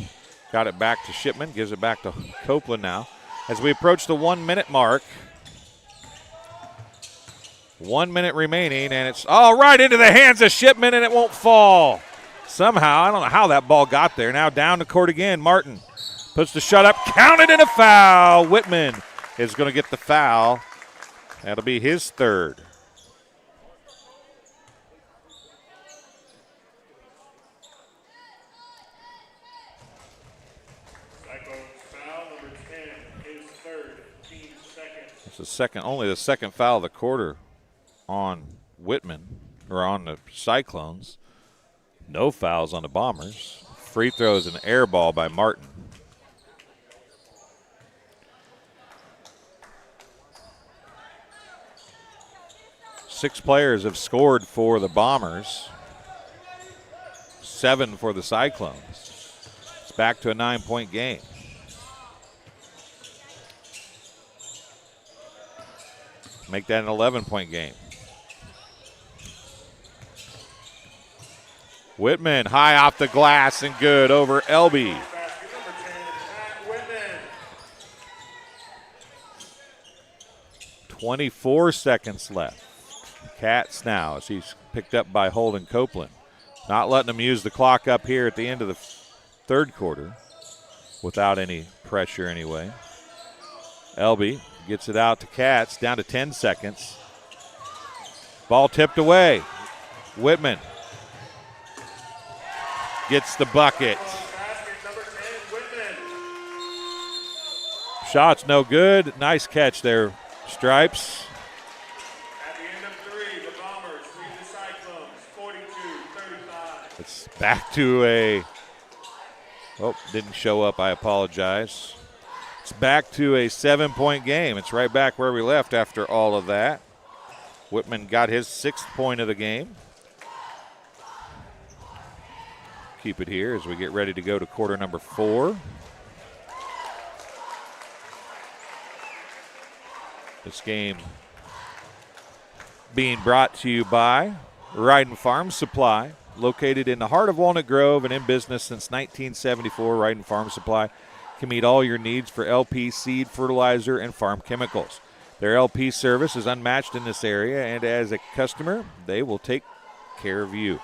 S1: Got it back to Shipman. Gives it back to Copeland now. As we approach the 1 minute mark. 1 minute remaining, and it's all right into the hands of Shipman, and it won't fall. Somehow, I don't know how that ball got there. Now down the court again. Martin puts the shot up. Counted in a foul. Whitman is going to get the foul. That'll be his 3rd. Only the second foul of the quarter on Whitman, or on the Cyclones. No fouls on the Bombers. Free throws and air ball by Martin. Six players have scored for the Bombers. 7 for the Cyclones. It's back to a 9-point game. Make that an 11-point game. Whitman high off the glass and good over Elby. 24 seconds left. Katz now as he's picked up by Holden Copeland. Not letting him use the clock up here at the end of the third quarter without any pressure anyway. Elby gets it out to Katz, down to 10 seconds. Ball tipped away. Whitman gets the bucket. Shot's no good. Nice catch there, Stripes.
S2: At the end of 3, the Bombers lead the Cyclones 42-35.
S1: It's back to a, didn't show up, I apologize. It's back to a 7-point game. It's right back where we left after all of that. Whitman got his 6th point of the game. Keep it here as we get ready to go to quarter number 4. This game being brought to you by Ryden Farm Supply, located in the heart of Walnut Grove and in business since 1974. Ryden Farm Supply can meet all your needs for LP seed, fertilizer, and farm chemicals. Their LP service is unmatched in this area, and as a customer, they will take care of you.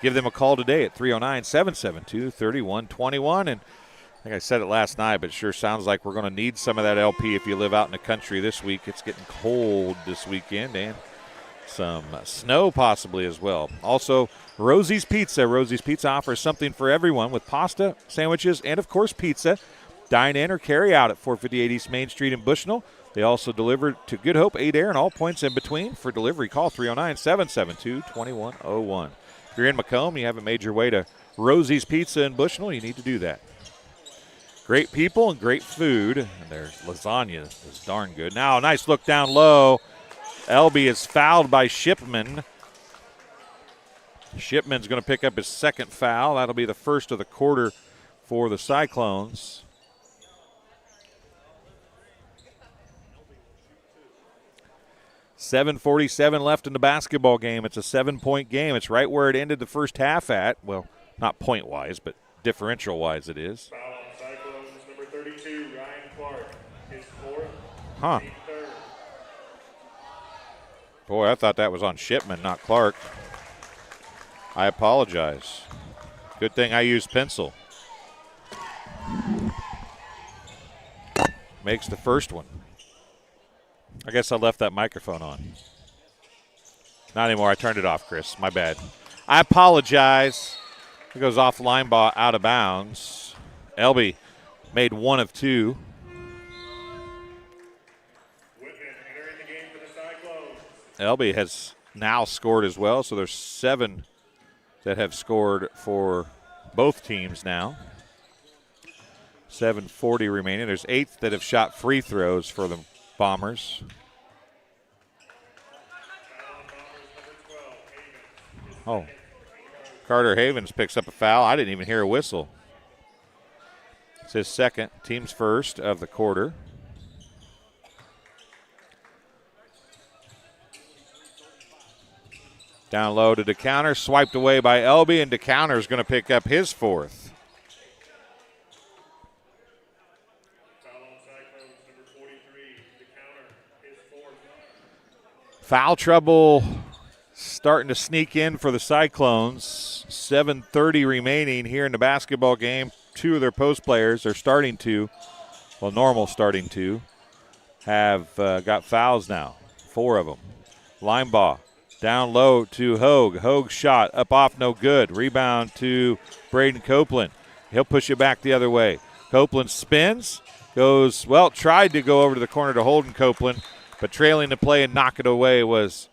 S1: Give them a call today at 309-772-3121. And I think I said it last night, but it sure sounds like we're going to need some of that LP if you live out in the country this week. It's getting cold this weekend, and some snow possibly as well. Also, Rosie's Pizza. Rosie's Pizza offers something for everyone with pasta, sandwiches, and, of course, pizza. Dine in or carry out at 458 East Main Street in Bushnell. They also deliver to Good Hope, Adair, and all points in between. For delivery, call 309-772-2101. If you're in Macomb, you haven't made your way to Rosie's Pizza in Bushnell, you need to do that. Great people and great food. And their lasagna is darn good. Now, a nice look down low. Elby is fouled by Shipman. Shipman's going to pick up his 2nd foul. That'll be the first of the quarter for the Cyclones. .47 left in the basketball game. It's a 7-point game. It's right where it ended the first half at. Well, not point-wise, but differential-wise it is.
S2: Foul on Cyclones, number 32, Ryan Clark, his fourth.
S1: Huh.
S2: Team third.
S1: Boy, I thought that was on Shipman, not Clark. I apologize. Good thing I used pencil. Makes the first one. I guess I left that microphone on. Not anymore. I turned it off, Chris. My bad. I apologize. It goes off line ball out of bounds. Elby made 1 of 2.
S2: Whitman entering the game for the Cyclones.
S1: Elby has now scored as well, so there's 7 that have scored for both teams now. 7:40 remaining. There's 8 that have shot free throws for the Bombers. Oh, Carter Havens picks up a foul. I didn't even hear a whistle. It's his second, team's first of the quarter. Down low to DeCounter, swiped away by Elby, and DeCounter is going to pick up his 4th. Foul trouble starting to sneak in for the Cyclones. 7:30 remaining here in the basketball game. 2 of their post players are starting to, well, normal starting to, have got fouls now. 4 of them. Line ball down low to Hogue. Hogue shot up off, no good. Rebound to Braden Copeland. He'll push it back the other way. Copeland spins, goes, well, tried to go over to the corner to Holden Copeland, but trailing the play and knock it away was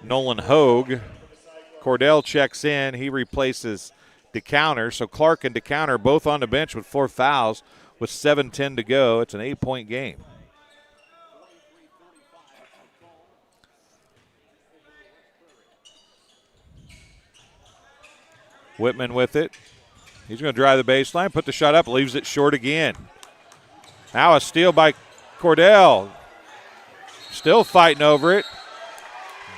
S1: Nolan Hogue. Cordell checks in. He replaces DeCounter. So Clark and DeCounter both on the bench with 4 fouls with 7:10 to go. It's an 8-point game. Whitman with it. He's going to drive the baseline, put the shot up, leaves it short again. Now a steal by Cordell. Still fighting over it.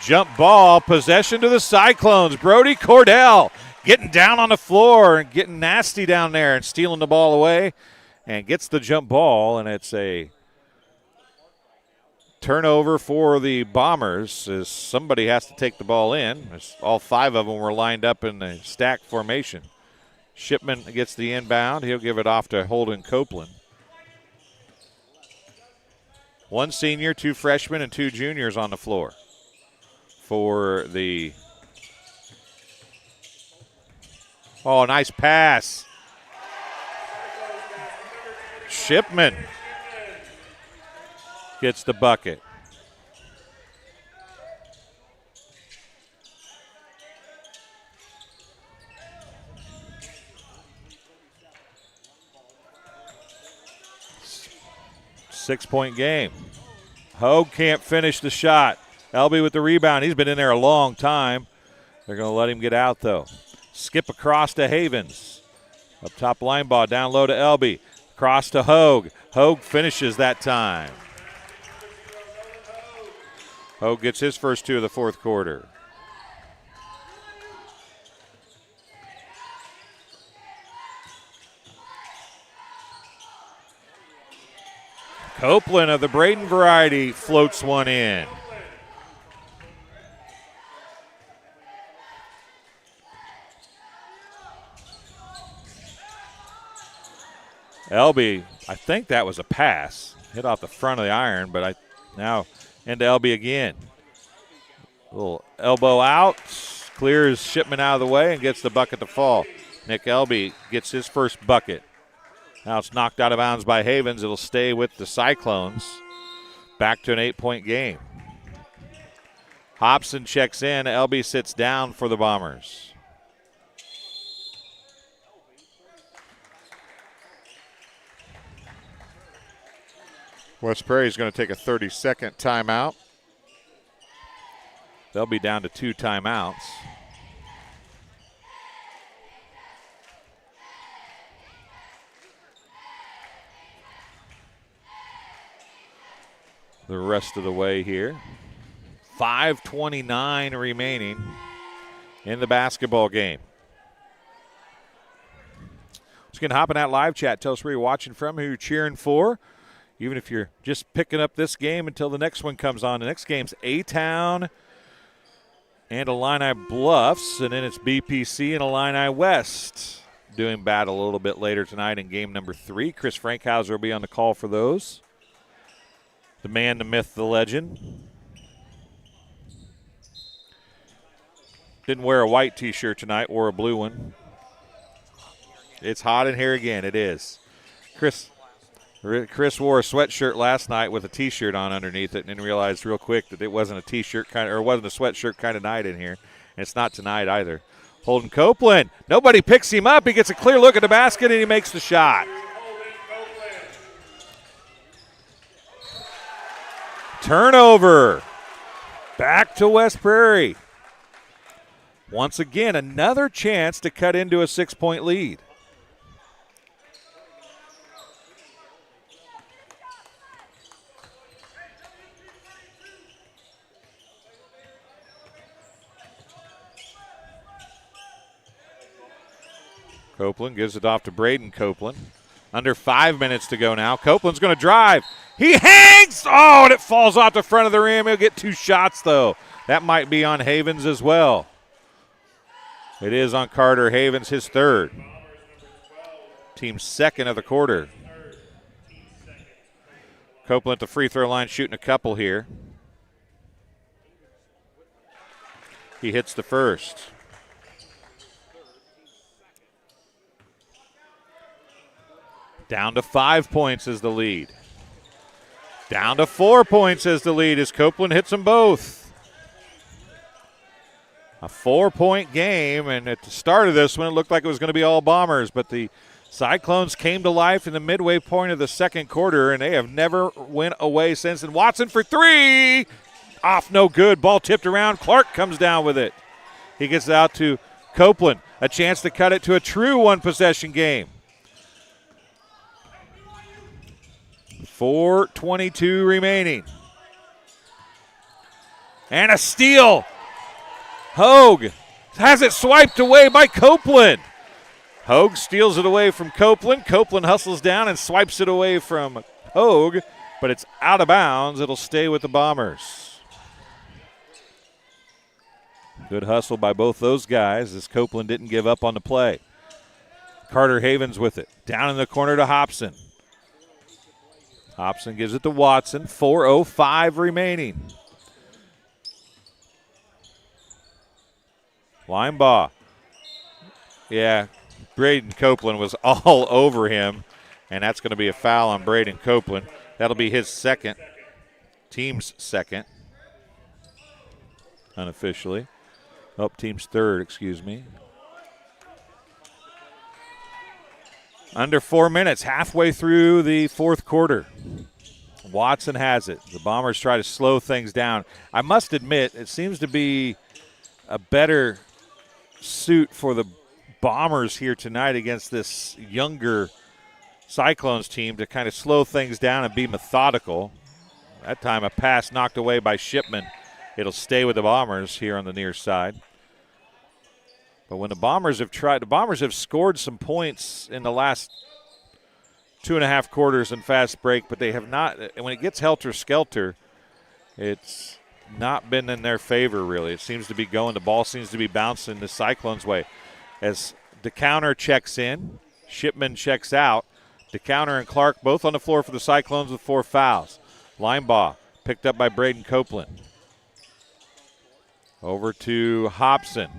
S1: Jump ball, possession to the Cyclones. Brody Cordell getting down on the floor and getting nasty down there and stealing the ball away and gets the jump ball, and it's a turnover for the Bombers as somebody has to take the ball in. As all 5 of them were lined up in the stack formation. Shipman gets the inbound. He'll give it off to Holden Copeland. 1 senior, 2 freshmen, and 2 juniors on the floor for the. Oh, nice pass. Shipman gets the bucket. Six-point game. Hogue can't finish the shot. Elby with the rebound. He's been in there a long time. They're going to let him get out, though. Skip across to Havens. Up top line ball, down low to Elby. Cross to Hogue. Hogue finishes that time. Hogue gets his first 2 of the 4th quarter. Copeland of the Braden variety floats one in. Elby, I think that was a pass. Hit off the front of the iron, but now into Elby again. Little elbow out, clears Shipman out of the way and gets the bucket to fall. Nick Elby gets his first bucket. Now it's knocked out of bounds by Havens. It'll stay with the Cyclones. Back to an 8-point game. Hobson checks in. Elby sits down for the Bombers. West Prairie is going to take a 30-second timeout. They'll be down to 2 timeouts. the rest of the way here. 5:29 remaining in the basketball game. Just going to hop in that live chat. Tell us where you're watching from, who you're cheering for. Even if you're just picking up this game until the next one comes on. The next game's A-Town and Illini Bluffs, and then it's BPC and Illini West doing battle a little bit later tonight in game number 3. Chris Frankhauser will be on the call for those. The man, the myth, the legend. Didn't wear a white T-shirt tonight, wore a blue one. It's hot in here again. It is. Chris wore a sweatshirt last night with a T-shirt on underneath it, and then realized real quick that it wasn't a T-shirt kind of, or wasn't a sweatshirt kind of night in here, and it's not tonight either. Holden Copeland. Nobody picks him up. He gets a clear look at the basket, and he makes the shot. Turnover. Back to West Prairie. Once again, another chance to cut into a 6-point lead. Copeland gives it off to Braden Copeland. Under 5 minutes to go now. Copeland's going to drive. He hangs! Oh, and it falls off the front of the rim. He'll get 2 shots, though. That might be on Havens as well. It is on Carter Havens, his 3rd. Team's 2nd of the quarter. Copeland at the free throw line shooting a couple here. He hits the first. Down to 5 points is the lead. Down to 4 points is the lead as Copeland hits them both. A 4-point game, and at the start of this one, it looked like it was going to be all Bombers, but the Cyclones came to life in the midway point of the second quarter, and they have never went away since. And Watson for 3. Off, no good. Ball tipped around. Clark comes down with it. He gets it out to Copeland. A chance to cut it to a true one-possession game. 4:22 remaining. And a steal. Hogue has it swiped away by Copeland. Hogue steals it away from Copeland. Copeland hustles down and swipes it away from Hogue, but it's out of bounds. It'll stay with the Bombers. Good hustle by both those guys as Copeland didn't give up on the play. Carter Havens with it. Down in the corner to Hobson. Hobson gives it to Watson. 4:05 remaining. Linebaugh. Yeah, Braden Copeland was all over him, and that's going to be a foul on Braden Copeland. That'll be his 2nd, team's 2nd, unofficially. Oh, team's 3rd, excuse me. Under 4 minutes, halfway through the 4th quarter. Watson has it. The Bombers try to slow things down. I must admit, it seems to be a better suit for the Bombers here tonight against this younger Cyclones team to kind of slow things down and be methodical. That time a pass knocked away by Shipman. It'll stay with the Bombers here on the near side. But when the Bombers have scored some points in the last 2.5 quarters in fast break, but they have not, when it gets helter-skelter, it's not been in their favor, really. It seems to be the ball seems to be bouncing the Cyclones' way. As DeCounter checks in, Shipman checks out. DeCounter and Clark both on the floor for the Cyclones with 4 fouls. Linebaugh picked up by Braden Copeland. Over to Hobson.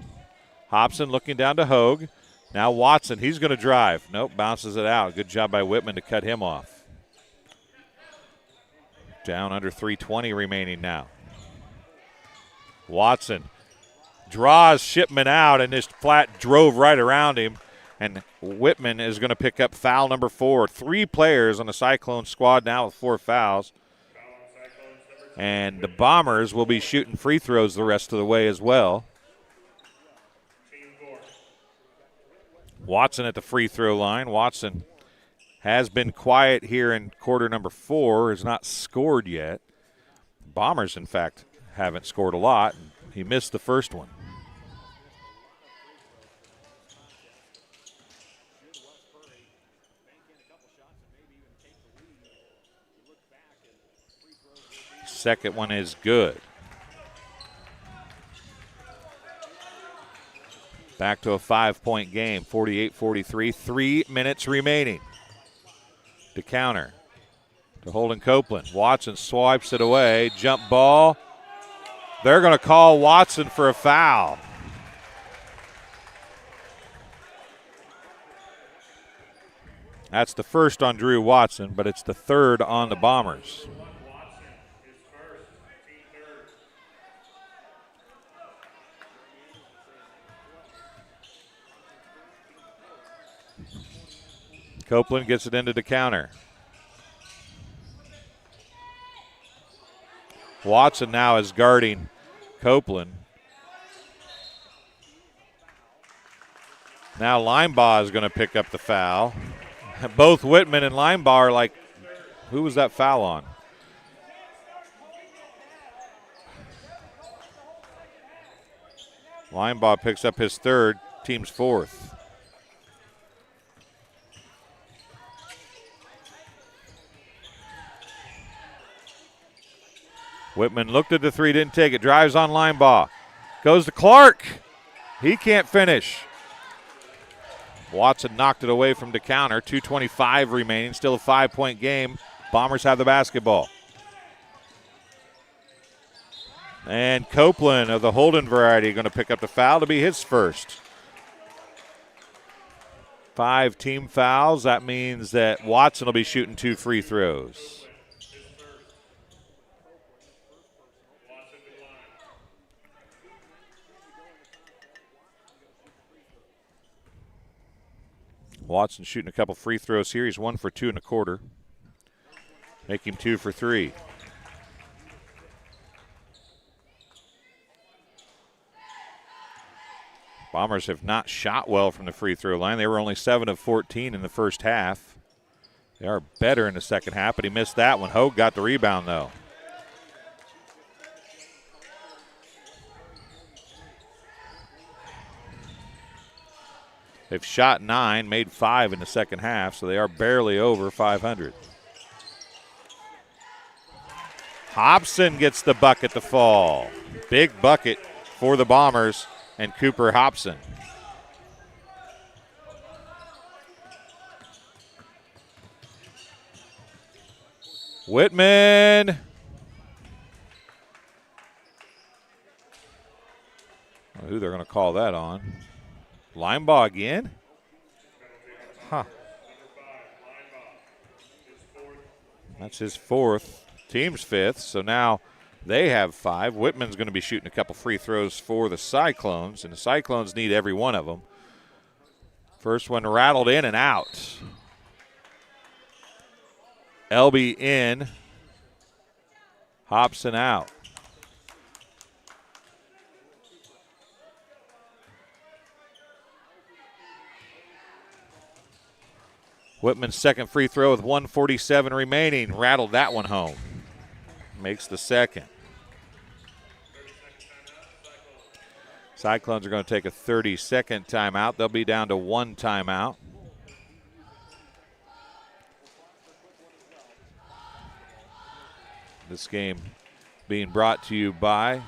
S1: Hobson looking down to Hogue. Now Watson, he's going to drive. Nope, bounces it out. Good job by Whitman to cut him off. Down under 3:20 remaining now. Watson draws Shipman out and just flat drove right around him. And Whitman is going to pick up foul number 4. 3 players on the Cyclone squad now with 4 fouls. And the Bombers will be shooting free throws the rest of the way as well. Watson at the free throw line. Watson has been quiet here in quarter number 4, has not scored yet. Bombers, in fact, haven't scored a lot. He missed the first one. Second one is good. Back to a 5-point game, 48-43, 3 minutes remaining. To counter, to Holden Copeland. Watson swipes it away, jump ball. They're going to call Watson for a foul. That's the first on Drew Watson, but it's the third on the Bombers. Copeland gets it into the counter. Watson now is guarding Copeland. Now Linebaugh is going to pick up the foul. Both Whitman and Linebaugh are like, who was that foul on? Linebaugh picks up his third, team's fourth. Whitman looked at the three, didn't take it. Drives on Linebaugh. Goes to Clark. He can't finish. Watson knocked it away from the counter. 2:25 remaining. Still a 5-point game. Bombers have the basketball. And Copeland of the Holden variety going to pick up the foul to be his first. 5 team fouls. That means that Watson will be shooting 2 free throws. Watson shooting a couple free throws here. He's 1 for 2 1/4. Make him 2 for 3. Bombers have not shot well from the free throw line. They were only 7 of 14 in the first half. They are better in the second half, but he missed that one. Hogue got the rebound, though. They've shot 9, made 5 in the second half, so they are barely over 500. Hobson gets the bucket to fall. Big bucket for the Bombers and Cooper Hobson. Whitman. Well, who they're going to call that on? Linebaugh again? Huh. That's his fourth, team's fifth, so now they have 5. Whitman's going to be shooting a couple free throws for the Cyclones, and the Cyclones need every one of them. First one rattled in and out. Elby in, Hobson out. Whitman's second free throw with 1:47 remaining. Rattled that one home. Makes the second. Cyclones are going to take a 30-second timeout. They'll be down to 1 timeout. This game being brought to you by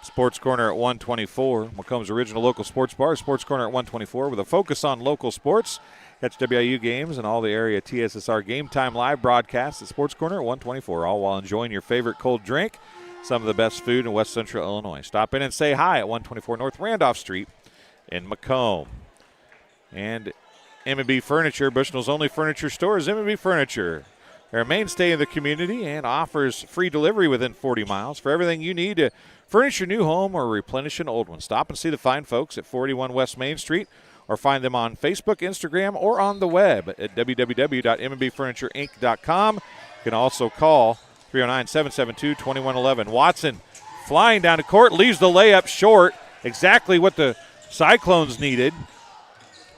S1: Sports Corner at 124, Macomb's original local sports bar. Sports Corner at 124 with a focus on local sports. Catch WIU games and all the area TSSR Game Time live broadcasts at Sports Corner at 124, all while enjoying your favorite cold drink. Some of the best food in West Central Illinois. Stop in and say hi at 124 North Randolph Street in Macomb. And M&B Furniture, Bushnell's only furniture store, is M&B Furniture. They're a mainstay in the community and offers free delivery within 40 miles for everything you need to furnish your new home or replenish an old one. Stop and see the fine folks at 41 West Main Street or find them on Facebook, Instagram, or on the web at www.mbfurnitureinc.com. You can also call 309-772-2111. Watson flying down the court, leaves the layup short. Exactly what the Cyclones needed.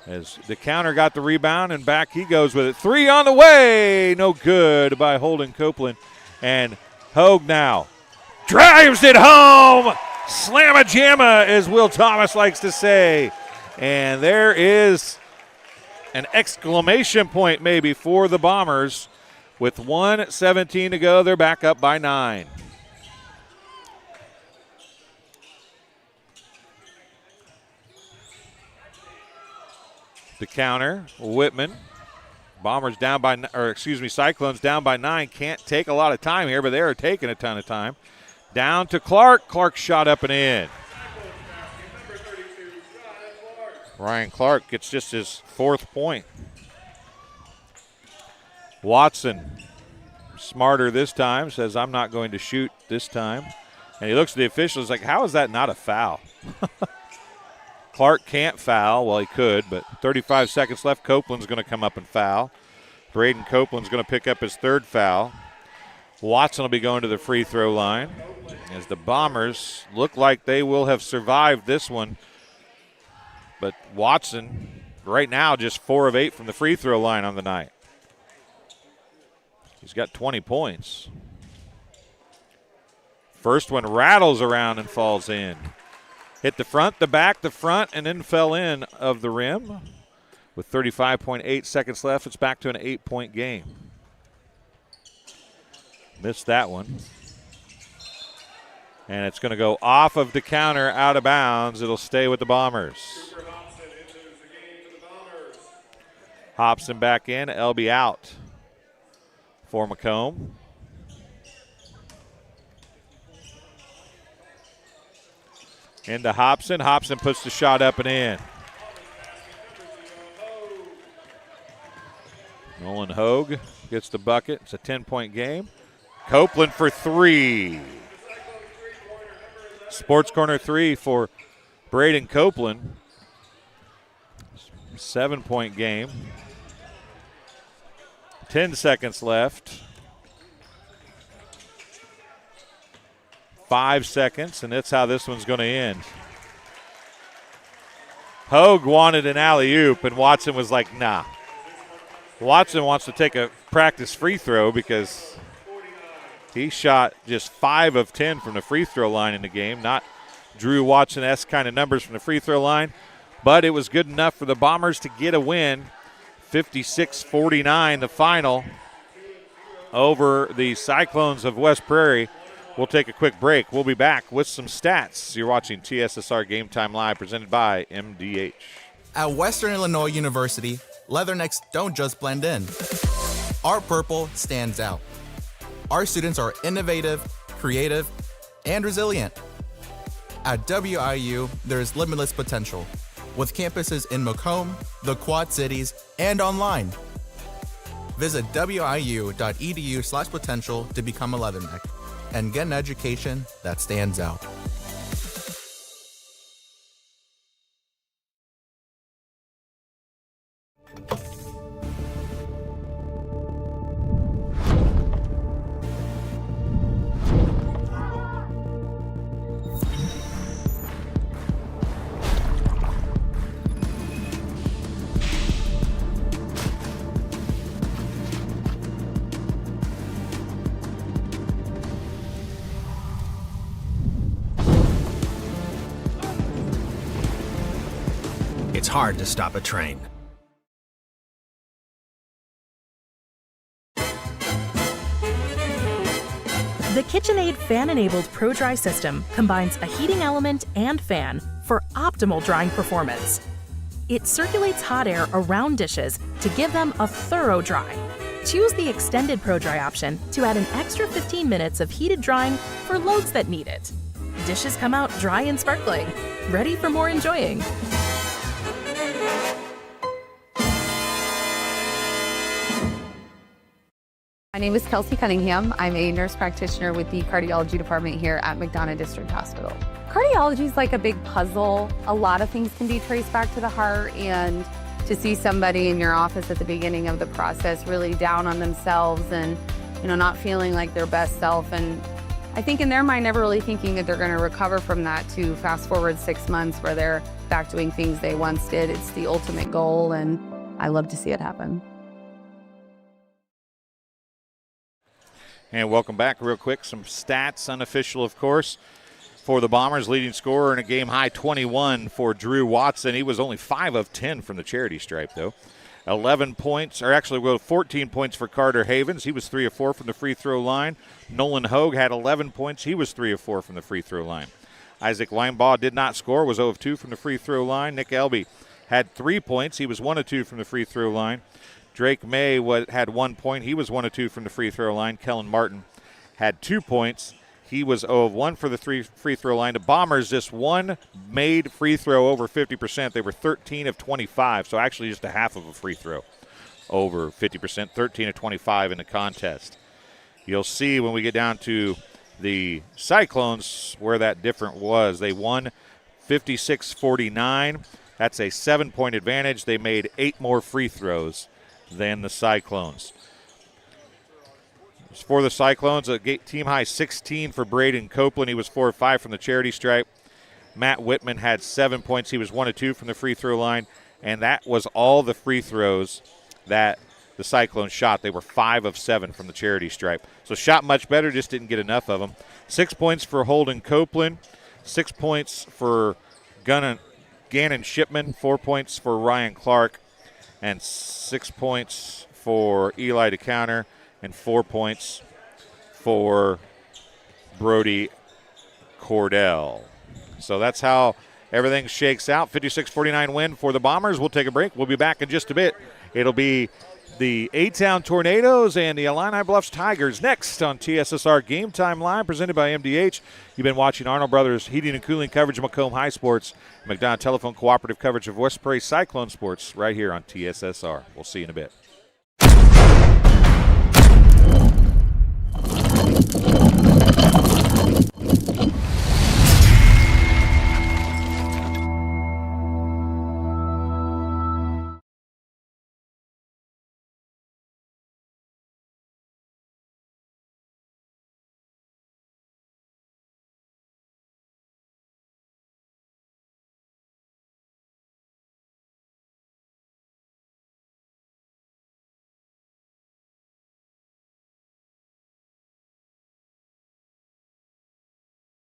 S1: As the counter got the rebound, and back he goes with it. 3 on the way. No good by Holden Copeland. And Hogue now drives it home. Slamma-jamma, as Will Thomas likes to say. And there is an exclamation point maybe for the Bombers. With 1:17 to go, they're back up by 9. The counter, Whitman. Bombers down by, Cyclones down by 9. Can't take a lot of time here, but they are taking a ton of time. Down to Clark. Clark shot up and in. Ryan Clark gets just his 4th point. Watson, smarter this time, says, I'm not going to shoot this time. And he looks at the officials like, how is that not a foul? Clark can't foul. Well, he could, but 35 seconds left. Copeland's going to come up and foul. Braden Copeland's going to pick up his 3rd foul. Watson will be going to the free throw line as the Bombers look like they will have survived this one. But Watson, right now, just 4 of 8 from the free throw line on the night. He's got 20 points. First one rattles around and falls in. Hit the front, the back, the front, and then fell in of the rim. With 35.8 seconds left, it's back to an 8-point game. Missed that one. And it's going to go off of the counter, out of bounds. It'll stay with the Bombers. Hobson back in, Elby out for Macomb. Into Hobson. Hobson puts the shot up and in. Nolan Hogue gets the bucket. It's a 10-point game. Copeland for 3. Sports Corner 3 for Braden Copeland. 7-point game. 10 seconds left. 5 seconds, and that's how this one's going to end. Hogue wanted an alley-oop, and Watson was like, nah. Watson wants to take a practice free throw because he shot just 5 of 10 from the free throw line in the game. Not Drew Watson-esque kind of numbers from the free throw line, but it was good enough for the Bombers to get a win. 56-49 the final over the Cyclones of West Prairie. We'll take a quick break. We'll be back with some stats. You're watching TSSR Game Time Live, presented by MDH.
S8: At Western Illinois University, Leathernecks don't just blend in. Our purple stands out. Our students are innovative, creative, and resilient. At WIU, there is limitless potential, with campuses in Macomb, the Quad Cities, and online. Visit wiu.edu/potential to become a Leatherneck and get an education that stands out.
S9: It's hard to stop a train.
S10: The KitchenAid fan-enabled Pro Dry system combines a heating element and fan for optimal drying performance. It circulates hot air around dishes to give them a thorough dry. Choose the extended Pro Dry option to add an extra 15 minutes of heated drying for loads that need it. Dishes come out dry and sparkling, ready for more enjoying.
S5: My name is Kelsey Cunningham. I'm a nurse practitioner with the cardiology department here at McDonough District Hospital. Cardiology is like a big puzzle. A lot of things can be traced back to the heart, and to see somebody in your office at the beginning of the process really down on themselves and, not feeling like their best self and I think in their mind, never really thinking that they're going to recover from that, to fast forward 6 months where they're back doing things they once did. It's the ultimate goal, and I love to see it happen.
S1: And welcome back real quick. Some stats, unofficial of course, for the Bombers. Leading scorer in a game-high 21 for Drew Watson. He was only 5 of 10 from the charity stripe, though. 11 points, or actually 14 points for Carter Havens. He was 3 of 4 from the free throw line. Nolan Hogue had 11 points. He was 3 of 4 from the free throw line. Isaac Linebaugh did not score, was 0 of 2 from the free throw line. Nick Elby had 3 points. He was 1 of 2 from the free throw line. Drake May had 1 point. He was 1 of 2 from the free throw line. Kellen Martin had 2 points. He was 0 of 1 for the free throw line. The Bombers, just one made free throw over 50%. They were 13 of 25, so actually just a half of a free throw over 50%, 13 of 25 in the contest. You'll see when we get down to the Cyclones where that difference was. They won 56-49. That's a 7-point advantage. They made 8 more free throws than the Cyclones. For the Cyclones, a team high 16 for Braden Copeland. He was 4 of 5 from the charity stripe. Matt Whitman had 7 points. He was 1 of 2 from the free throw line. And that was all the free throws that the Cyclones shot. They were 5 of 7 from the charity stripe. So shot much better, just didn't get enough of them. 6 points for Holden Copeland. 6 points for Gannon Shipman. 4 points for Ryan Clark. And 6 points for Eli DeCounter. And 4 points for Brody Cordell. So that's how everything shakes out. 56-49 win for the Bombers. We'll take a break. We'll be back in just a bit. It'll be the A-Town Tornadoes and the Illini Bluffs Tigers next on TSSR Game Time Live, presented by MDH. You've been watching Arnold Brothers Heating and Cooling coverage of Macomb High Sports, McDonough Telephone Cooperative coverage of West Prairie Cyclone Sports right here on TSSR. We'll see you in a bit.